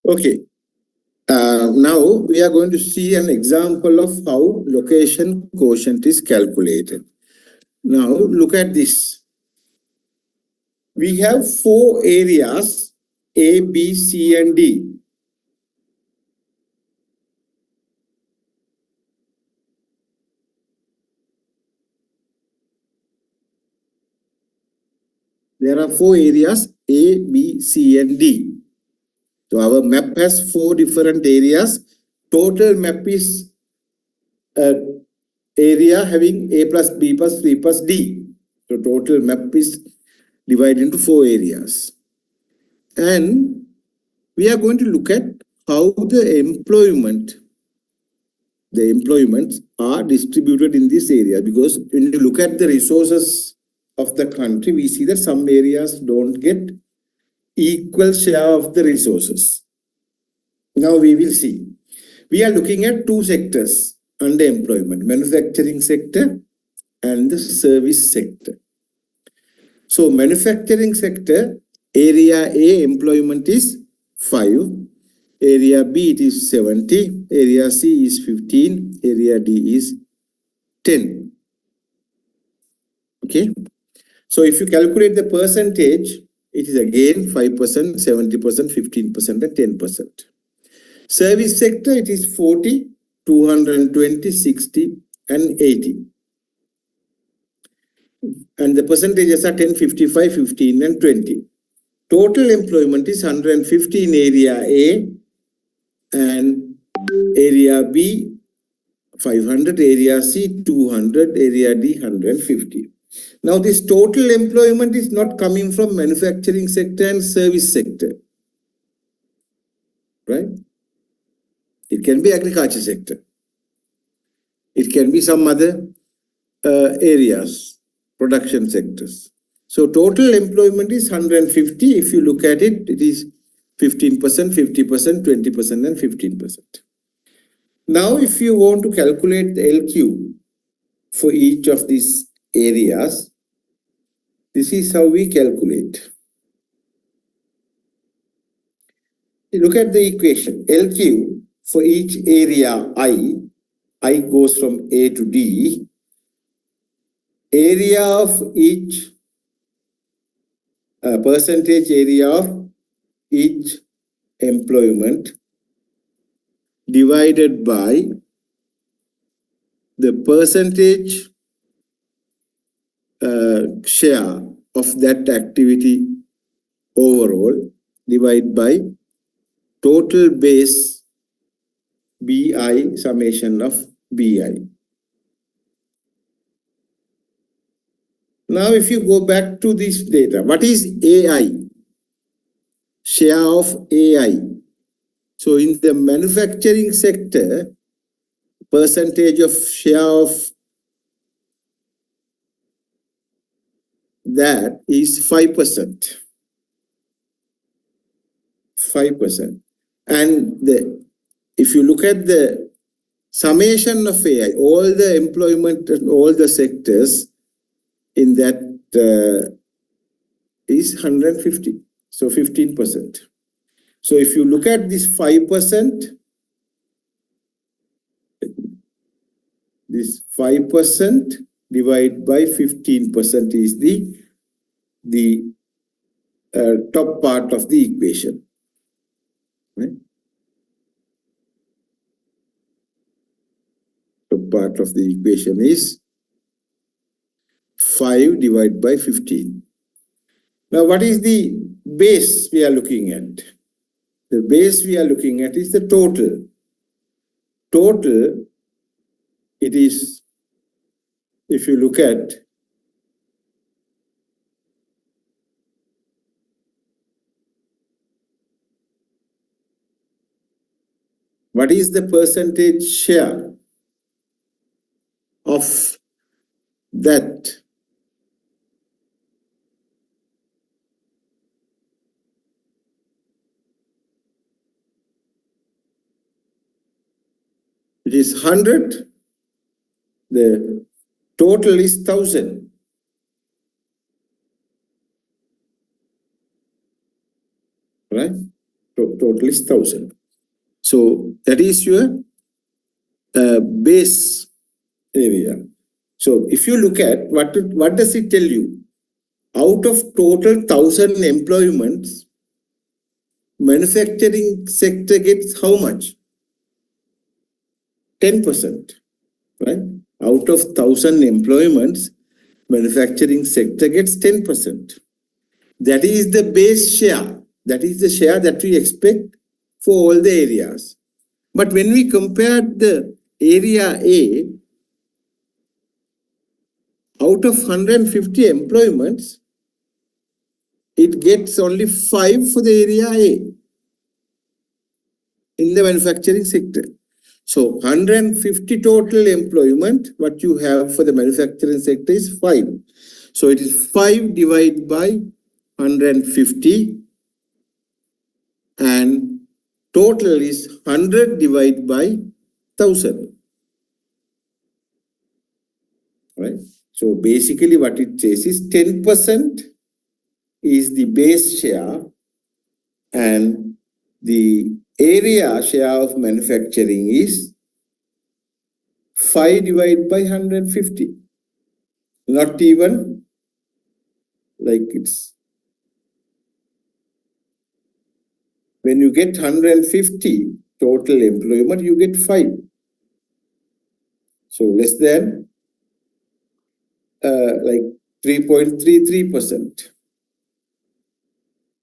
B: Okay. Now we are going to see an example of how location quotient is calculated. Now look at this. We have 4 areas A, B, C, and D. There are 4 areas A, B, C, and D. So our map has 4 different areas. Total map is area having A plus B plus C plus D. So total map is divided into 4 areas. And we are going to look at how the employments are distributed in this area, because when you look at the resources of the country, we see that some areas don't get equal share of the resources. Now we will see. We are looking at 2 sectors under employment, manufacturing sector and the service sector. So manufacturing sector, area A employment is 5, area B it is 70, area C is 15, area D is 10. Okay. So if you calculate the percentage, it is again 5%, 70%, 15%, and 10%. Service sector, it is 40, 220, 60, and 80. And the percentages are 10, 55, 15, and 20. Total employment is 150 in area A, and area B 500, area C 200, area D 150. Now this total employment is not coming from manufacturing sector and service sector, right? It can be agriculture sector. It can be some other areas, production sectors. So total employment is 150. If you look at it, it is 15%, 50%, 20%, and 15%. Now, if you want to calculate the LQ for each of these areas, this is how we calculate. You look at the equation. LQ for each area I goes from A to D. Area of each percentage area of each employment divided by the percentage share of that activity overall divided by total base BI summation of BI. Now, if you go back to this data, what is AI? Share of AI. So in the manufacturing sector, percentage of share of that is 5%. 5%. And if you look at the summation of AI, all the employment and all the sectors in that is 150. So 15%. So if you look at this 5%, this 5% divided by 15% is the top part of the equation. Right? Top part of the equation is 5 divided by 15. Now, what is the base we are looking at? The base we are looking at is the total. Total, it is, if you look at what is the percentage share of that, it is 100, the total is 1000, right? Total is 1000. So that is your base area. So if you look at what does it tell you? Out of total 1000 employments, manufacturing sector gets how much? 10%, right? Out of 1000 employments, manufacturing sector gets 10%. That is the base share. That is the share that we expect for all the areas. But when we compare the area A, out of 150 employments, it gets only 5 for the area A in the manufacturing sector. So 150 total employment, what you have for the manufacturing sector is 5. So it is 5 divided by 150 and total is 100 divided by 1000. Right? So basically what it says is 10% is the base share and the area share of manufacturing is 5 divided by 150. Not even like it's when you get 150 total employment, you get 5. So less than like 3.33%.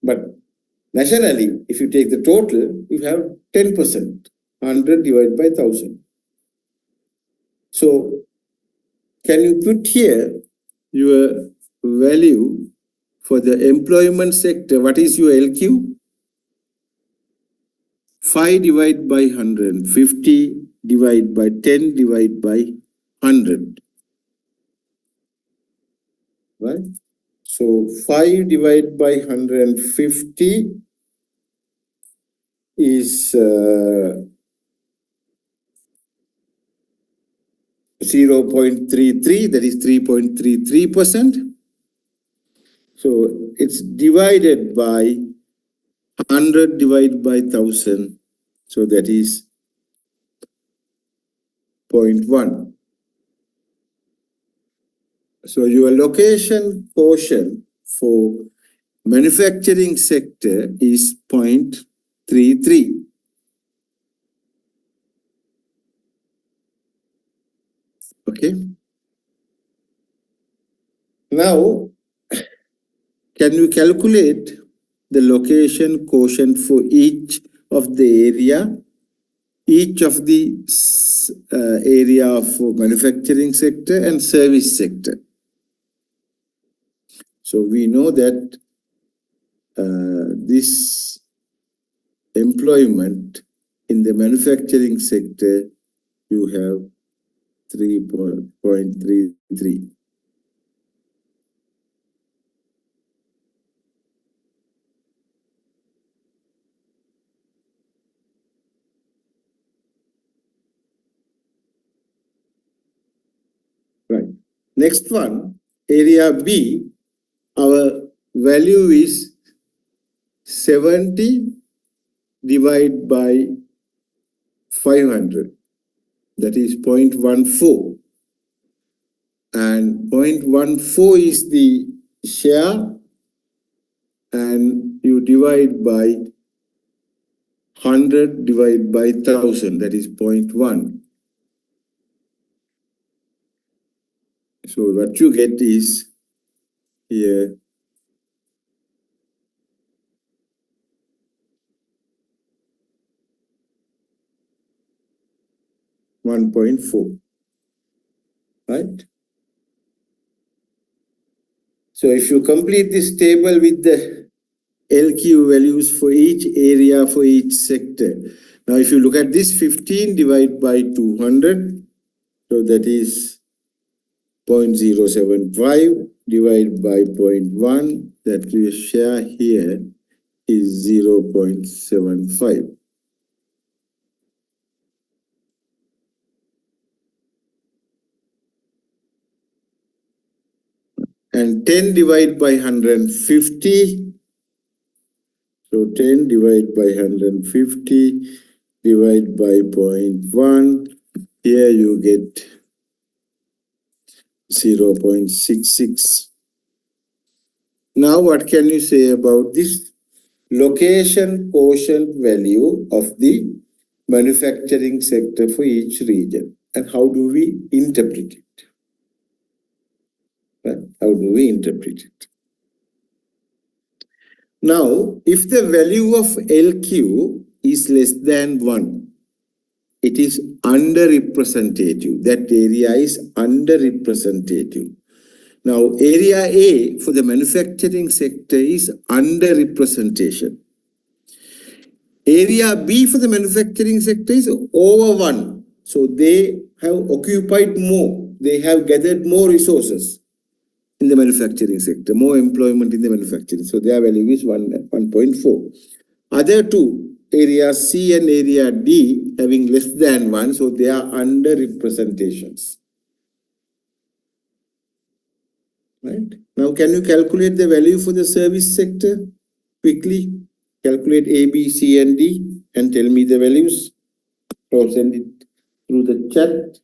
B: But nationally, if you take the total, you have 10%, 100 divided by 1000. So can you put here your value for the employment sector? What is your LQ? 5 divided by 100, 50 divided by 10 divided by 100. Right? So 5 divided by 150 is 0.33, that is 3.33%. So it's divided by 100 divided by 1000. So that is 0.1. So your location portion for manufacturing sector is 0.33. Okay. Now, can you calculate the location quotient for each of the area, each of the area of manufacturing sector and service sector? So we know that this employment in the manufacturing sector, you have 3.33. Right. Next one, area B, our value is 70 divided by 500. That is 0.14. And 0.14 is the share and you divide by 100 divided by 1000, that is 0.1. So what you get is here 1.4, right? So if you complete this table with the LQ values for each area, for each sector. Now if you look at this 15 divided by 200, so that is 0.075 divided by 0.1, that we share here is 0.75. And 10 divided by 150, So 10 divided by 150 divided by 0.1. Here you get 0.66. Now what can you say about this location quotient value of the manufacturing sector for each region? And how do we interpret it? Right? How do we interpret it? Now, if the value of LQ is less than 1, it is underrepresentative. That area is underrepresentative. Now, area A for the manufacturing sector is underrepresentation. Area B for the manufacturing sector is over 1. So they have occupied more. They have gathered more resources in the manufacturing sector, more employment in the manufacturing. So their value is 1.4. Other two, area C and area D, having less than 1, so they are underrepresentations. Right? Now, can you calculate the value for the service sector? Quickly calculate A, B, C, and D and tell me the values. Or send it through the chat.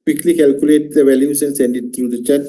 B: Quickly calculate the values and send it through the chat.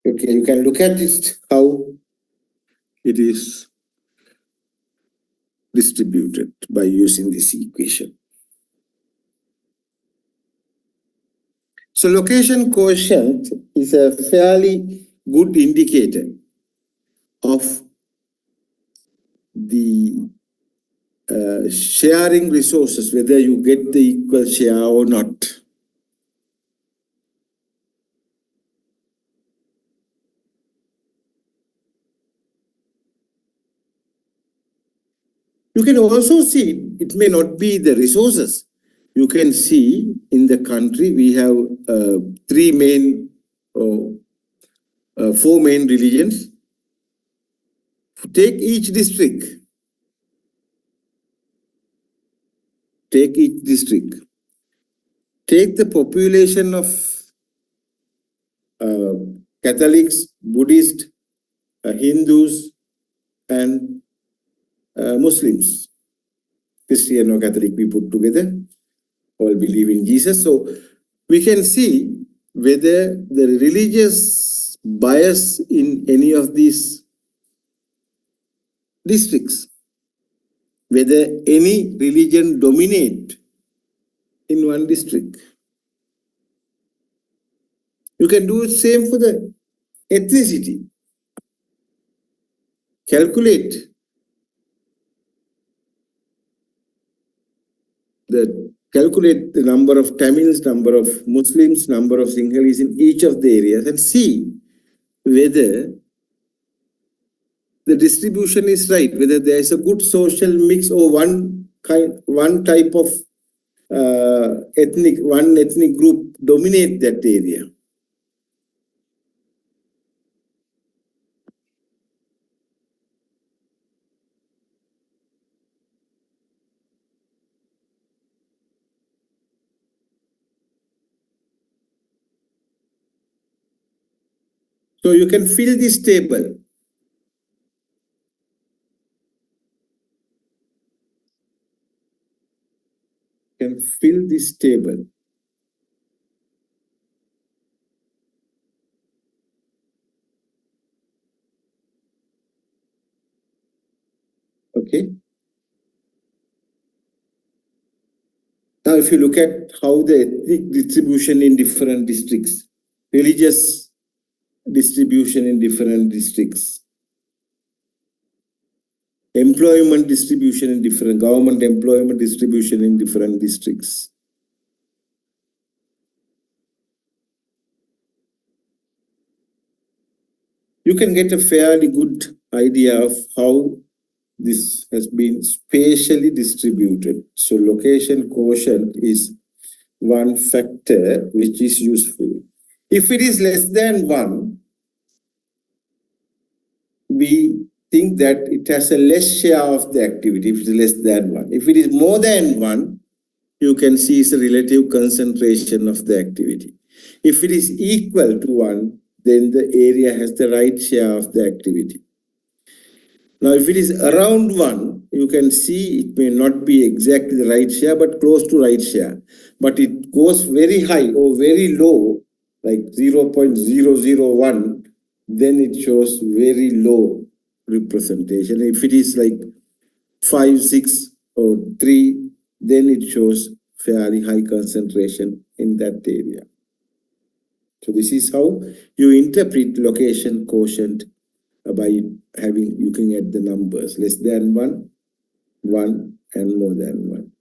B: Okay, you can look at it how it is distributed by using this equation. So location quotient is a fairly good indicator of the sharing resources, whether you get the equal share or not. You can also see it may not be the resources. You can see in the country we have four main religions. Take each district. Take each district. Take the population of Catholics, Buddhists, Hindus, and Muslims. Christian or Catholic, we put together, all believe in Jesus. So we can see whether the religious bias in any of these districts, whether any religion dominate in one district. You can do the same for the ethnicity. Calculate the number of Tamils, number of Muslims, number of Sinhalese in each of the areas and see whether the distribution is right, whether there is a good social mix or one type of one ethnic group dominate that area. So you can fill this table. Can fill this table. Okay. Now, if you look at how the ethnic distribution in different districts, religious distribution in different districts. Employment distribution in different, government employment distribution in different districts. You can get a fairly good idea of how this has been spatially distributed. So location quotient is one factor which is useful. If it is less than 1, we think that it has a less share of the activity if it is less than 1. If it is more than 1, you can see it's a relative concentration of the activity. If it is equal to 1, then the area has the right share of the activity. Now, if it is around 1, you can see it may not be exactly the right share, but close to right share. But it goes very high or very low, like 0.001, then it shows very low representation. If it is like 5, 6, or 3, then it shows fairly high concentration in that area. So this is how you interpret location quotient by looking at the numbers less than 1, 1, and more than 1.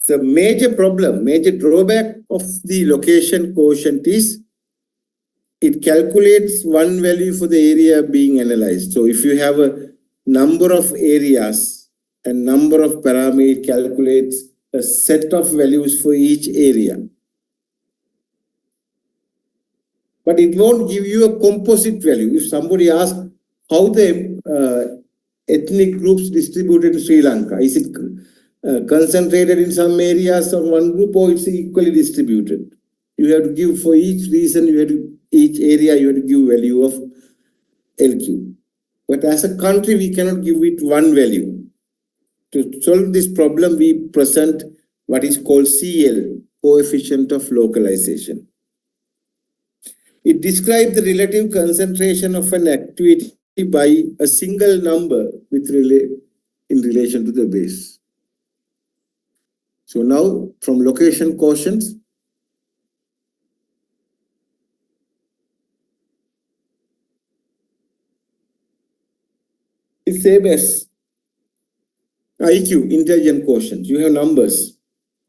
B: The major problem, major drawback of the location quotient is it calculates one value for the area being analyzed. So if you have a number of areas and number of parameters, it calculates a set of values for each area. But it won't give you a composite value. If somebody asks how the ethnic groups distributed in Sri Lanka, is it concentrated in some areas of one group or it's equally distributed? You have to give for each reason, each area, you have to give value of LQ. But as a country, we cannot give it one value. To solve this problem, we present what is called CL, coefficient of localization. It describes the relative concentration of an activity by a single number in relation to the base. So now from location quotients, it's same as IQ, intelligent quotient. You have numbers.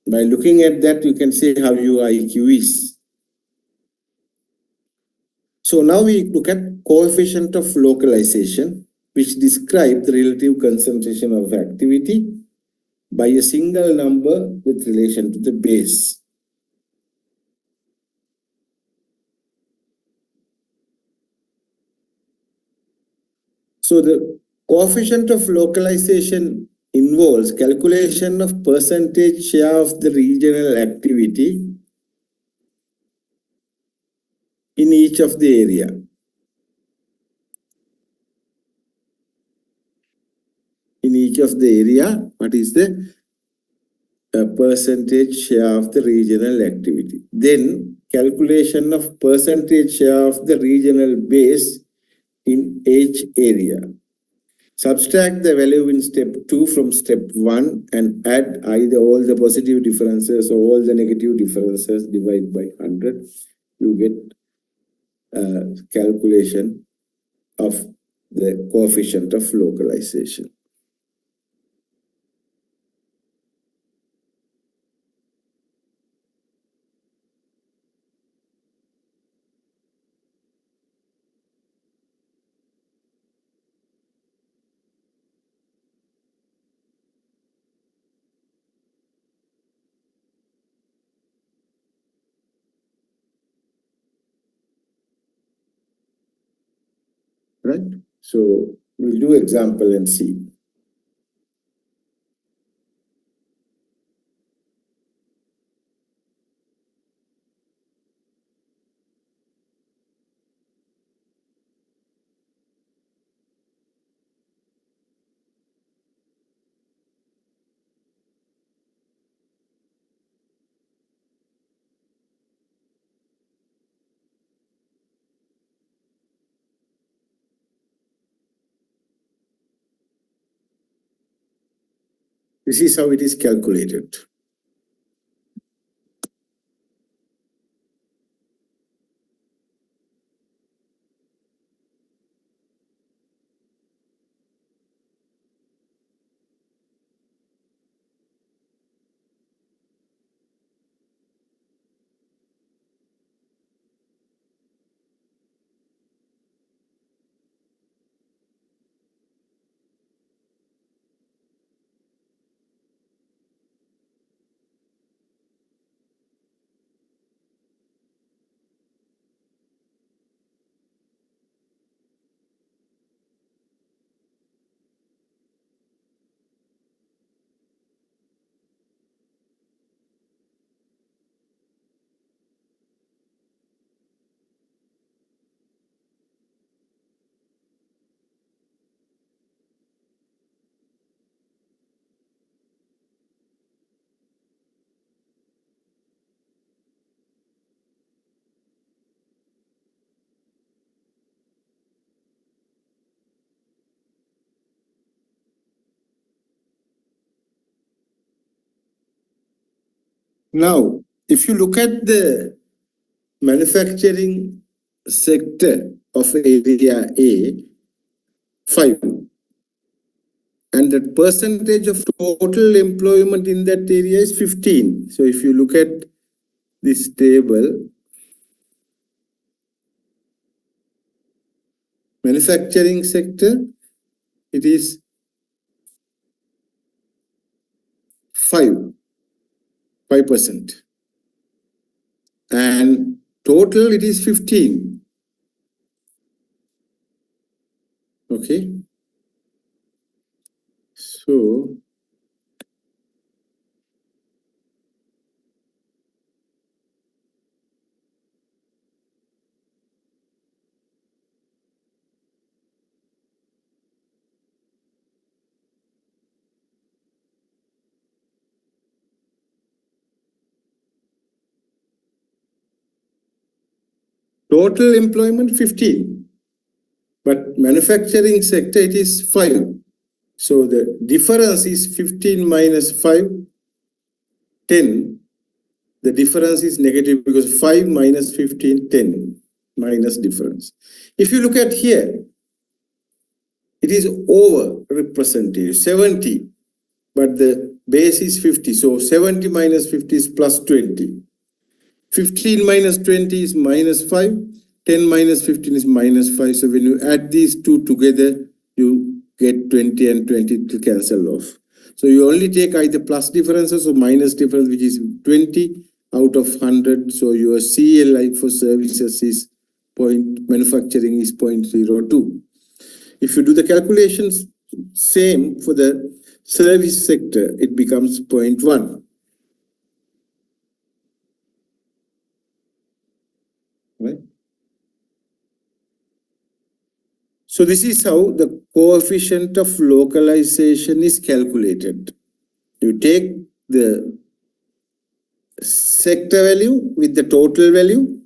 B: By looking at that, you can say how your IQ is. So now we look at coefficient of localization, which describe the relative concentration of activity by a single number with relation to the base. So the coefficient of localization involves calculation of percentage share of the regional activity in each of the area. In each of the area, what is the percentage share of the regional activity? Then calculation of percentage share of the regional base in each area. Subtract the value in step 2 from step 1 and add either all the positive differences or all the negative differences, divide by 100. You get a calculation of the coefficient of localization. Right? So we'll do example and see. This is how it is calculated. Now, if you look at the manufacturing sector of area A, 5, and the percentage of total employment in that area is 15. So if you look at this table, manufacturing sector, it is 5%. And total it is 15. Okay. So total employment 15, but manufacturing sector it is 5. So the difference is 15 minus 5, 10. The difference is negative because 5 minus 15, 10 minus difference. If you look at here, it is over represented 70, but the base is 50. So 70 minus 50 is plus 20. 15 minus 20 is minus 5. 10 minus 15 is minus 5. So when you add these two together, you get 20 and 20 to cancel off. So you only take either plus differences or minus difference, which is 20 out of 100. So your CLI for services is manufacturing is 0.02. If you do the calculations same for the service sector, it becomes 0.1. Right? So this is how the coefficient of localization is calculated. You take the sector value with the total value,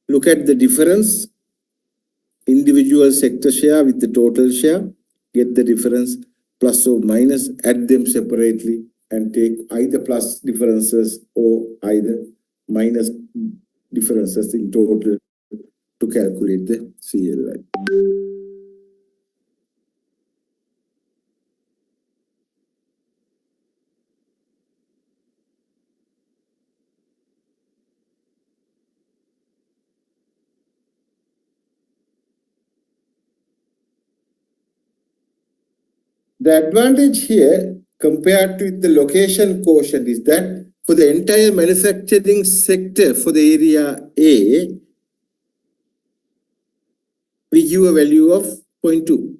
B: look at the difference, individual sector share with the total share, get the difference plus or minus, add them separately and take either plus differences or either minus differences in total to calculate the CLI. The advantage here compared to the location quotient is that for the entire manufacturing sector for the area A, we give a value of 0.2.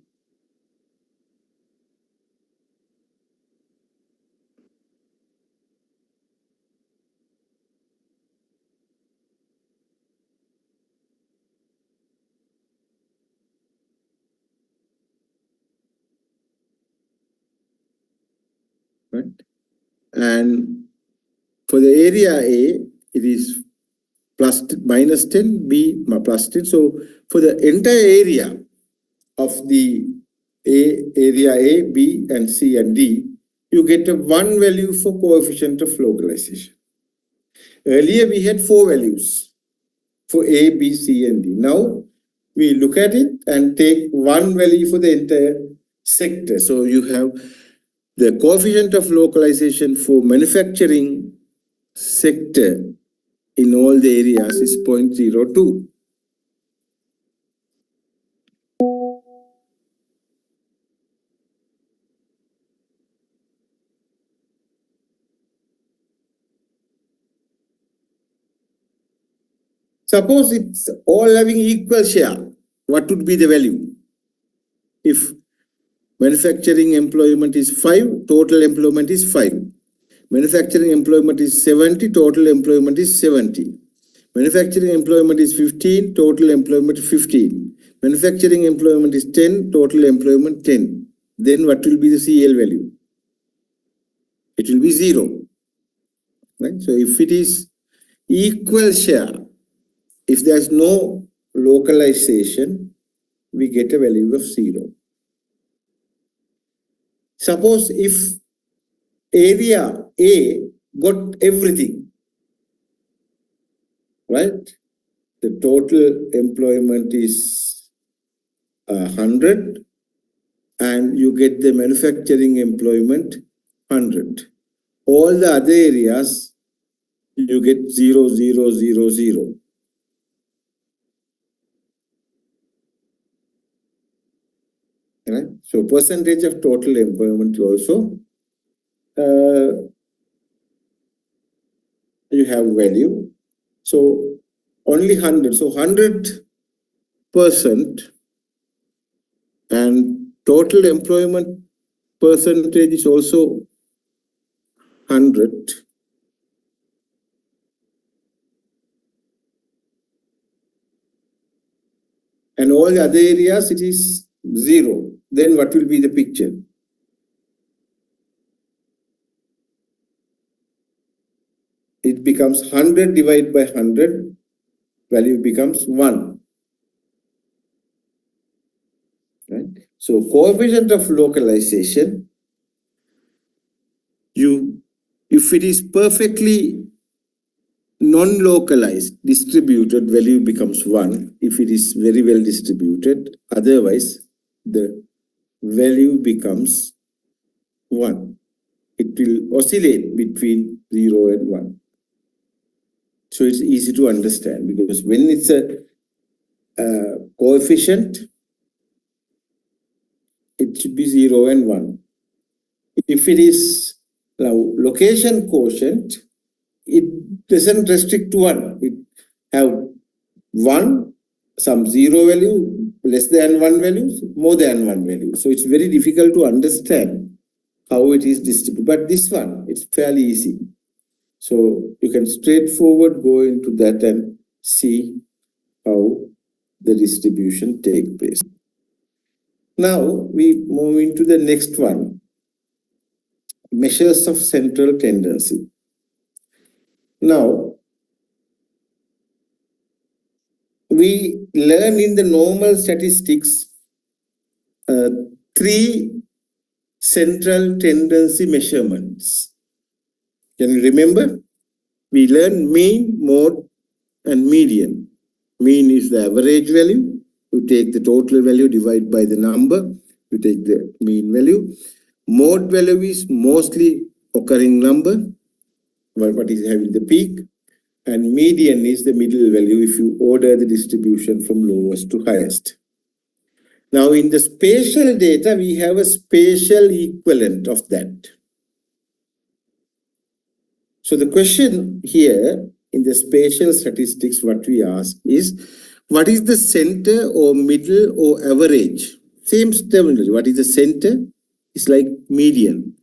B: Right? And for the area A, it is plus minus 10, B plus 10. So for the entire area of the area A, B, and C and D, you get a one value for coefficient of localization. Earlier we had four values for A, B, C, and D. Now we look at it and take one value for the entire sector. So you have the coefficient of localization for manufacturing sector in all the areas is 0.02. Suppose it's all having equal share, what would be the value? If manufacturing employment is 5, total employment is 5. Manufacturing employment is 70, total employment is 70. Manufacturing employment is 15, total employment 15. Manufacturing employment is 10, total employment 10. Then what will be the CL value? It will be 0. Right? So if it is equal share, if there is no localization, we get a value of 0. Suppose if area A got everything, right? The total employment is 100 and you get the manufacturing employment 100. All the other areas you get 0, 0, 0, 0. Right? So percentage of total employment also you have value. So only 100. So 100% and total employment percentage is also 100. And all the other areas it is 0. Then what will be the picture? It becomes 100 divided by 100, value becomes 1. Right? So coefficient of localization, if it is perfectly non-localized, distributed, value becomes 1. If it is very well distributed, otherwise the value becomes 1. It will oscillate between 0 and 1. So it's easy to understand because when it's a coefficient, it should be 0 and 1. If it is now location quotient, it doesn't restrict to 1. It have 1, some 0 value, less than 1 values, more than 1 value. So it's very difficult to understand how it is distributed. But this one, it's fairly easy. So you can straightforward go into that and see how the distribution takes place. Now we move into the next one, measures of central tendency. Now, we learn in the normal statistics 3 central tendency measurements. Can you remember? We learn mean, mode, and median. Mean is the average value. You take the total value, divide by the number. You take the mean value. Mode value is mostly occurring number, what is having the peak. And median is the middle value if you order the distribution from lowest to highest. Now in the spatial data, we have a spatial equivalent of that. So the question here in the spatial statistics, what we ask is, what is the center or middle or average? Same terminology. What is the center? It's like median.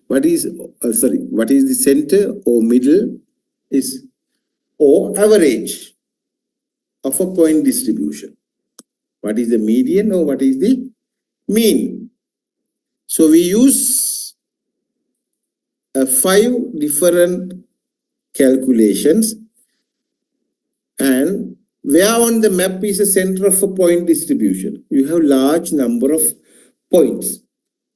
B: What is the center or middle is or average of a point distribution. What is the median or what is the mean? So we use 5 different calculations, and where on the map is the center of a point distribution? You have large number of points.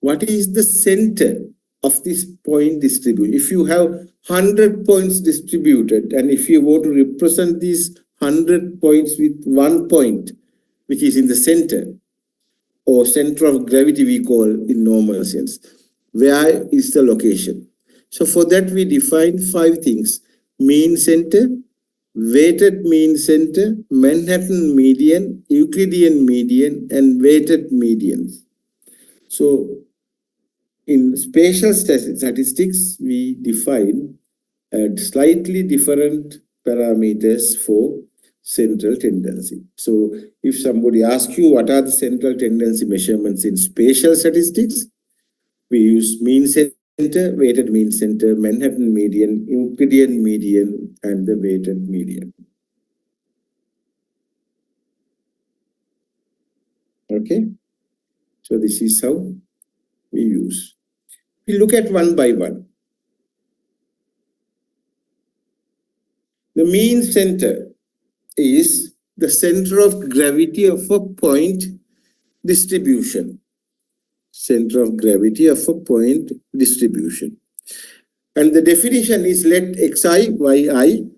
B: What is the center of this point distribution. If you have 100 points distributed, and if you want to represent these 100 points with one point, which is in the center, or center of gravity we call in normal sense, where is the location? So for that we define 5 things: mean center, weighted mean center, Manhattan median, Euclidean median, and weighted medians. So in spatial statistics, we define slightly different parameters for central tendency. So if somebody asks you what are the central tendency measurements in spatial statistics, we use mean center, weighted mean center, Manhattan median, Euclidean median, and the weighted median. Okay, so this is how we use. We look at one by one. The mean center is the center of gravity of a point distribution. Center of gravity of a point distribution. And the definition is let xi, yi,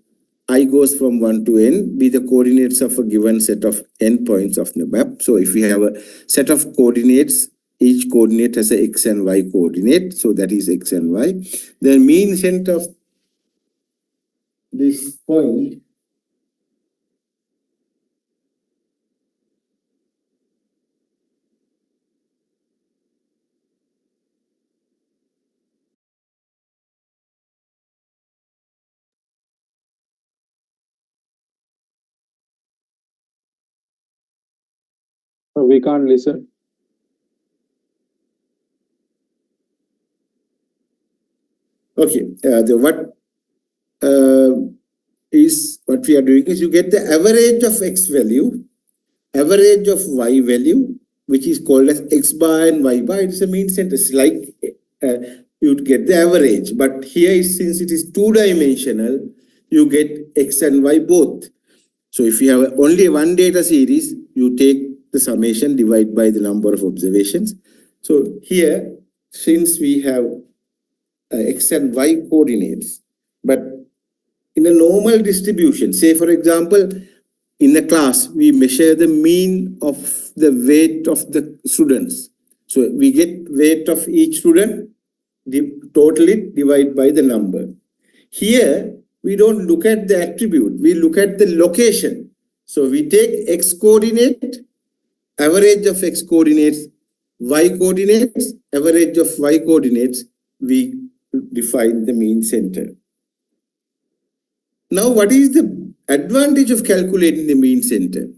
B: I goes from 1 to n, be the coordinates of a given set of n points of the map. So if we have a set of coordinates, each coordinate has a x and y coordinate. So that is x and y. The mean center of this point
C: We can't listen.
B: Okay, what we are doing is you get the average of x value, average of y value, which is called as x bar and y bar. It's a mean center. It's like you'd get the average, but here since it is two-dimensional, you get x and y both. So if you have only one data series, you take the summation divided by the number of observations. So here, since we have x and y coordinates, but in a normal distribution, say for example, in a class, we measure the mean of the weight of the students. So we get weight of each student, total it, divide by the number. Here, we don't look at the attribute, we look at the location. So we take x coordinate, average of x coordinates, y coordinates, average of y coordinates, we define the mean center. Now, what is the advantage of calculating the mean center?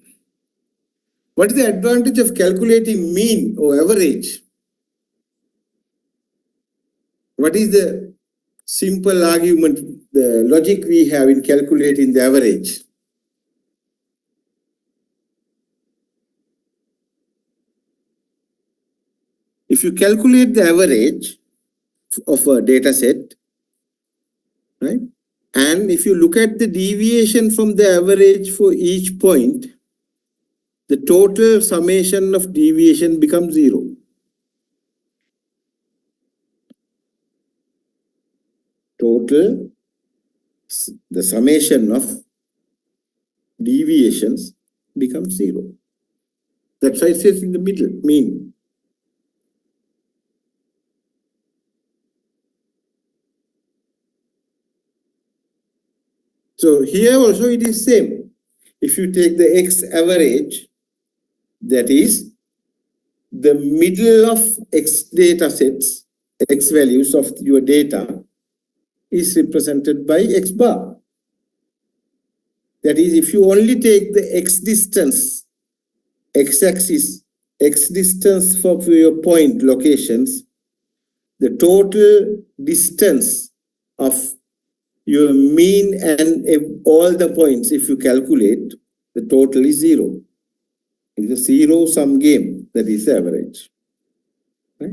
B: What is the advantage of calculating mean or average? What is the simple argument, the logic we have in calculating the average? If you calculate the average of a data set, right? And if you look at the deviation from the average for each point, the total summation of deviation becomes 0. Total, the summation of deviations becomes 0. That's why it says in the middle, mean. So here also it is same. If you take the x average, that is the middle of x data sets, x values of your data is represented by x bar. That is, if you only take the x distance, x-axis, x distance for your point locations, the total distance of your mean and all the points, if you calculate, the total is 0. It's a zero-sum game, that is the average. Right?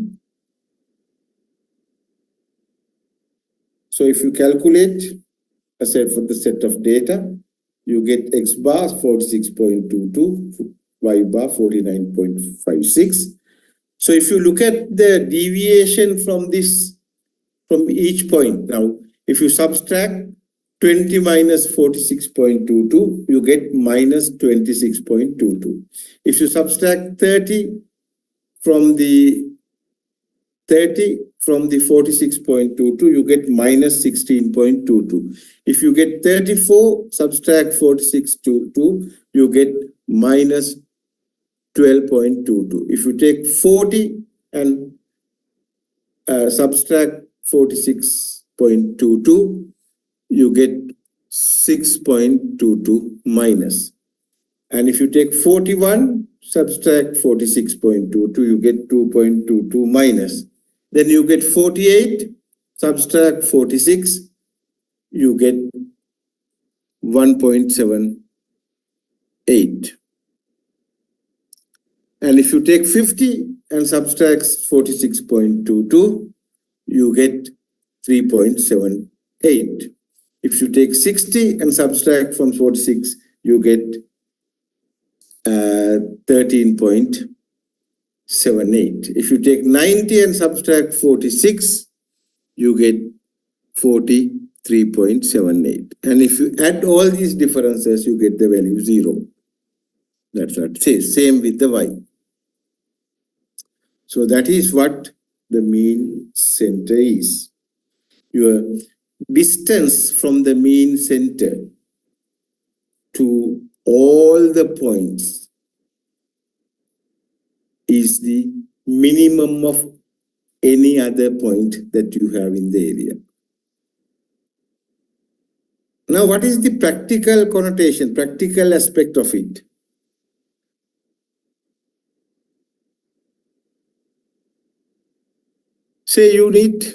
B: So if you calculate, I said for the set of data, you get x bar 46.22, y bar 49.56. So if you look at the deviation from this from each point. Now, if you subtract 20 minus 46.22, you get minus 26.22. If you subtract 30 from the 46.22, you get minus 16.22. If you get 34, subtract 46.22, you get minus 12.22. If you take 40 and subtract 46.22, you get 6.22 minus. And if you take 41, subtract 46.22, you get 2.22 minus. Then you get 48, subtract 46, you get 1.78. And if you take 50 and subtract 46.22, you get 3.78. If you take 60 and subtract from 46, you get 13.78. If you take 90 and subtract 46, you get 43.78. And if you add all these differences, you get the value 0. That's what it says. Same with the y. So that is what the mean center is. Your distance from the mean center to all the points is the minimum of any other point that you have in the area. Now, what is the practical connotation, practical aspect of it? Say you need,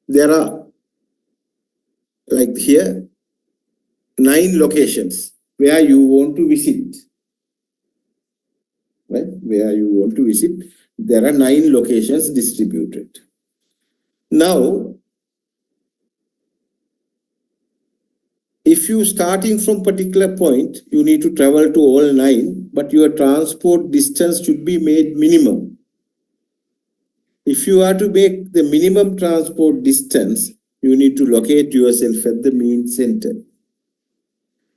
B: there are, like here, 9 locations where you want to visit. Right? Where you want to visit, there are 9 locations distributed. Now, if you starting from particular point, you need to travel to all 9, but your transport distance should be made minimum. If you are to make the minimum transport distance, you need to locate yourself at the mean center.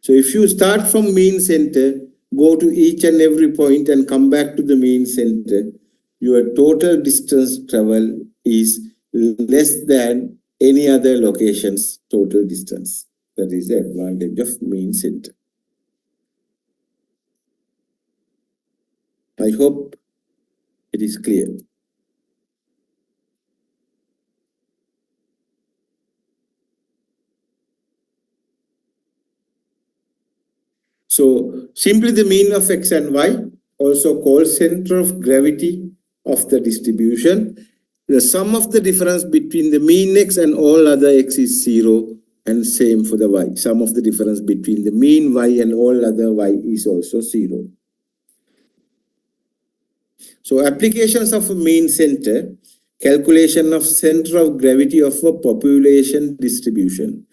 B: So if you start from mean center, go to each and every point and come back to the mean center, your total distance travel is less than any other location's total distance. That is the advantage of mean center. I hope it is clear. So simply the mean of x and y, also called center of gravity of the distribution. The sum of the difference between the mean x and all other x is 0, and same for the y. Sum of the difference between the mean y and all other y is also 0. So applications of a mean center, calculation of center of gravity of a population distribution.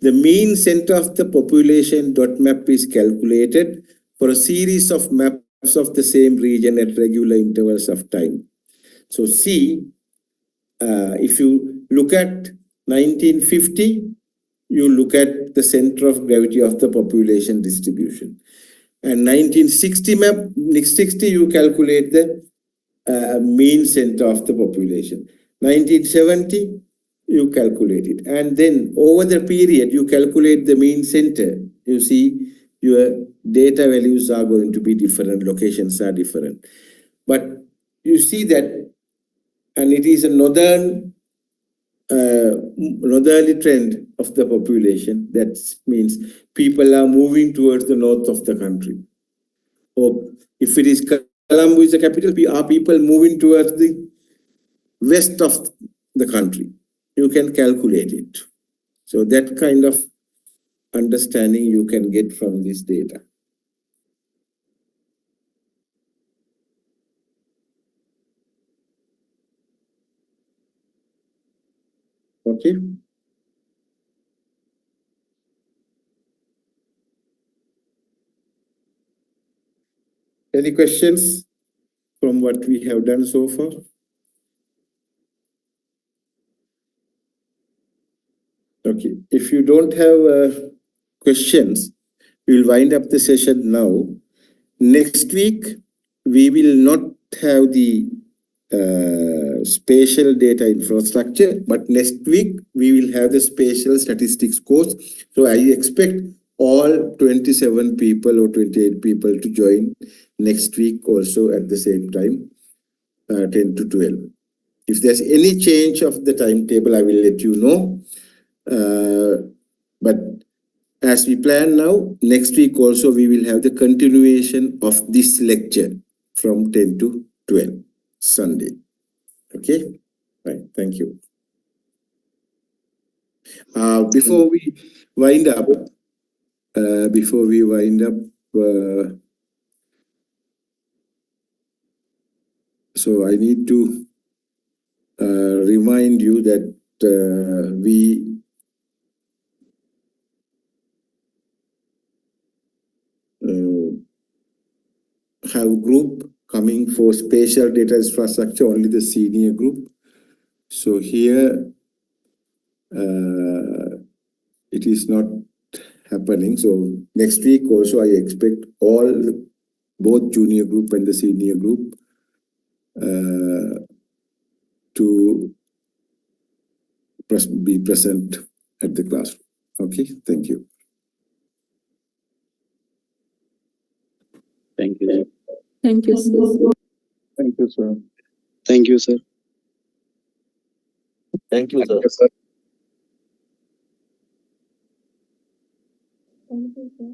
B: The mean center of the population dot map is calculated for a series of maps of the same region at regular intervals of time. So see, if you look at 1950, you look at the center of gravity of the population distribution. And 1960 map, next 60 you calculate the mean center of the population. 1970, you calculate it. And then over the period, you calculate the mean center. You see, your data values are going to be different, locations are different. But you see that, and it is a northerly trend of the population. That means people are moving towards the north of the country. Or if it is Colombo is the capital, are people moving towards the west of the country? You can calculate it. So that kind of understanding you can get from this data. Okay. Any questions from what we have done so far? Okay, if you don't have questions, we'll wind up the session now. Next week, we will not have the spatial data infrastructure, but next week we will have the spatial statistics course. So I expect all 27 people or 28 people to join next week also at the same time, 10 to 12. If there's any change of the timetable, I will let you know. But as we plan now, next week also we will have the continuation of this lecture from 10 to 12, Sunday. Okay? Right, thank you. Before we wind up, so I need to remind you that we have a group coming for spatial data infrastructure, only the senior group. So here it is not happening. So next week also I expect both junior group and the senior group to be present at the classroom. Okay, thank you.
D: Thank you.
A: Thank you, sir.
C: Thank you, sir.
D: Thank you, sir.
E: Thank you, sir.
A: Thank you, sir.